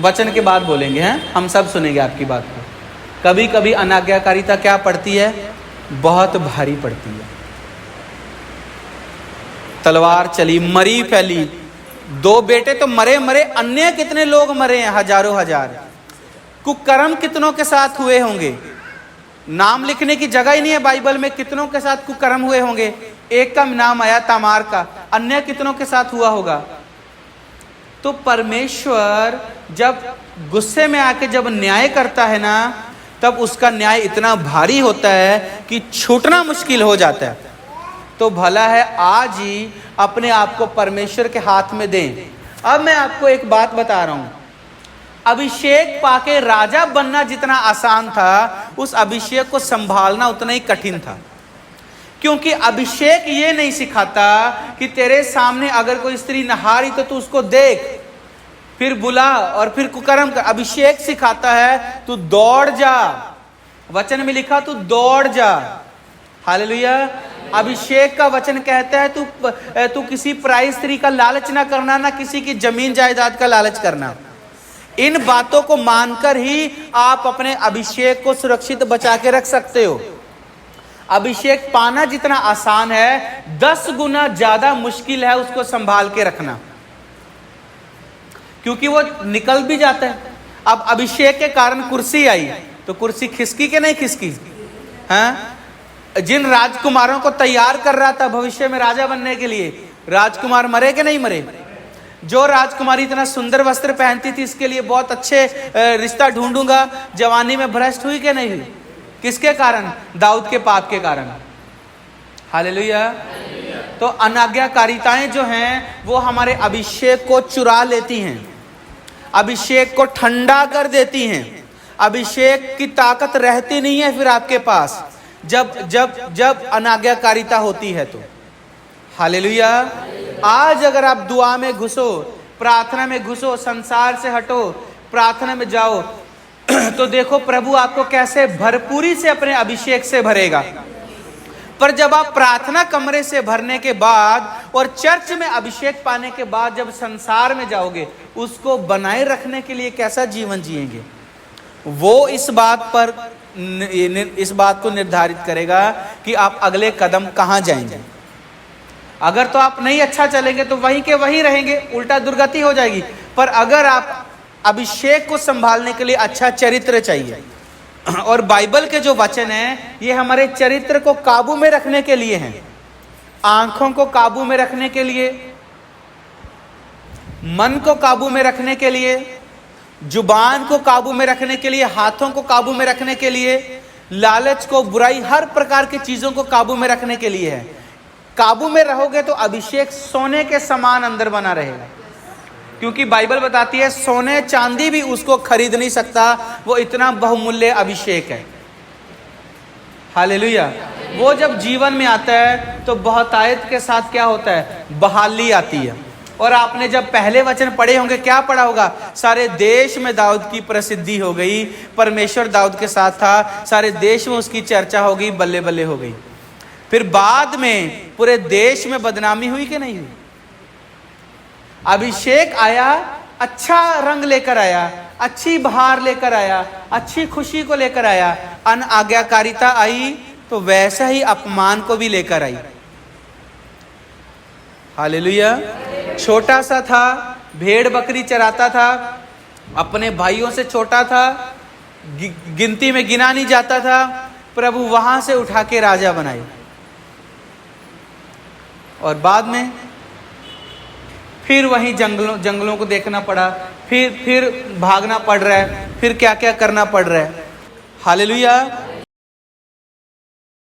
वचन के बाद बोलेंगे, हैं हम सब सुनेंगे आपकी बात को। कभी कभी अनाज्ञाकारिता क्या पड़ती है? बहुत भारी पड़ती है। तलवार चली, मरी फैली, 2 बेटे तो मरे, अन्य कितने लोग मरे हैं? हजारों हजार। कुकर्म कितनों के साथ हुए होंगे? नाम लिखने की जगह ही नहीं है बाइबल में, कितनों के साथ कुकर्म हुए होंगे। एक का नाम आया तमार का, अन्य कितनों के साथ हुआ होगा। तो परमेश्वर जब गुस्से में आके जब न्याय करता है ना, तब उसका न्याय इतना भारी होता है कि छूटना मुश्किल हो जाता है। तो भला है आज ही अपने आप को परमेश्वर के हाथ में दें। अब मैं आपको एक बात बता रहा हूं, अभिषेक पाके राजा बनना जितना आसान था, उस अभिषेक को संभालना उतना ही कठिन था। क्योंकि अभिषेक ये नहीं सिखाता कि तेरे सामने अगर कोई स्त्री नहा रही तो तू उसको देख, फिर बुला और फिर कुकर्म कर। अभिषेक सिखाता है तू दौड़ जा। वचन में लिखा तू दौड़ जा। हालेलुया। अभिषेक का वचन कहता है तू किसी पराई स्त्री का लालच ना करना, ना किसी की जमीन जायदाद का लालच करना। इन बातों को मानकर ही आप अपने अभिषेक को सुरक्षित बचा के रख सकते हो। अभिषेक पाना जितना आसान है, 10 गुना ज्यादा मुश्किल है उसको संभाल के रखना, क्योंकि वो निकल भी जाता है। अब अभिषेक के कारण कुर्सी आई, तो कुर्सी खिसकी के नहीं खिसकी? हाँ, जिन राजकुमारों को तैयार कर रहा था भविष्य में राजा बनने के लिए, राजकुमार मरे कि नहीं मरे? जो राजकुमारी इतना सुंदर वस्त्र पहनती थी, इसके लिए बहुत अच्छे रिश्ता ढूंढूंगा, जवानी में भ्रष्ट हुई कि नहीं हुई? किसके कारण? दाऊद के पाप के कारण। हालेलुया। तो अनाज्ञाकारिताएं जो हैं वो हमारे अभिषेक को चुरा लेती हैं, अभिषेक को ठंडा कर देती हैं, अभिषेक की ताकत रहती नहीं है फिर आपके पास जब जब जब अनाज्ञाकारिता होती है तो। हालेलुया। आज अगर आप दुआ में घुसो, प्रार्थना में घुसो, संसार से हटो, प्रार्थना में जाओ, तो देखो प्रभु आपको कैसे भरपूरी से अपने अभिषेक से भरेगा। पर जब आप प्रार्थना कमरे से भरने के बाद और चर्च में अभिषेक पाने के बाद जब संसार में जाओगे, उसको बनाए रखने के लिए कैसा जीवन जिएंगे, वो इस बात को निर्धारित करेगा कि आप अगले कदम कहां जाएंगे। अगर तो आप नहीं अच्छा चलेंगे तो वहीं के वहीं रहेंगे, उल्टा दुर्गति हो जाएगी। पर अगर आप अभिषेक को संभालने के लिए अच्छा चरित्र चाहिए, और बाइबल के जो वचन हैं ये हमारे चरित्र को काबू में रखने के लिए हैं, आंखों को काबू में रखने के लिए, मन को काबू में रखने के लिए, जुबान को काबू में रखने के लिए, हाथों को काबू में रखने के लिए, लालच को, बुराई, हर प्रकार की चीजों को काबू में रखने के लिए है। काबू में रहोगे तो अभिषेक सोने के समान अंदर बना रहेगा, क्योंकि बाइबल बताती है सोने चांदी भी उसको खरीद नहीं सकता, वो इतना बहुमूल्य अभिषेक है। हालेलुया। वो जब जीवन में आता है तो बहुतायत के साथ क्या होता है? बहाली आती है। और आपने जब पहले वचन पढ़े होंगे, क्या पढ़ा होगा? सारे देश में दाऊद की प्रसिद्धि हो गई, परमेश्वर दाऊद के साथ था, सारे देश में उसकी चर्चा हो गई, बल्ले बल्ले हो गई। फिर बाद में पूरे देश में बदनामी हुई कि नहीं हुई? अभिषेक आया, अच्छा रंग लेकर आया, अच्छी बहार लेकर आया, अच्छी खुशी को लेकर आया। अनाज्ञाकारिता आई तो वैसा ही अपमान को भी लेकर आई। हालेलुया। छोटा सा था, भेड़ बकरी चराता था, अपने भाइयों से छोटा था, गिनती में गिना नहीं जाता था, प्रभु वहां से उठा के राजा बनाए। और बाद में फिर वहीं जंगलों को देखना पड़ा, फिर भागना पड़ रहा है, फिर क्या क्या करना पड़ रहा है। हालेलुया।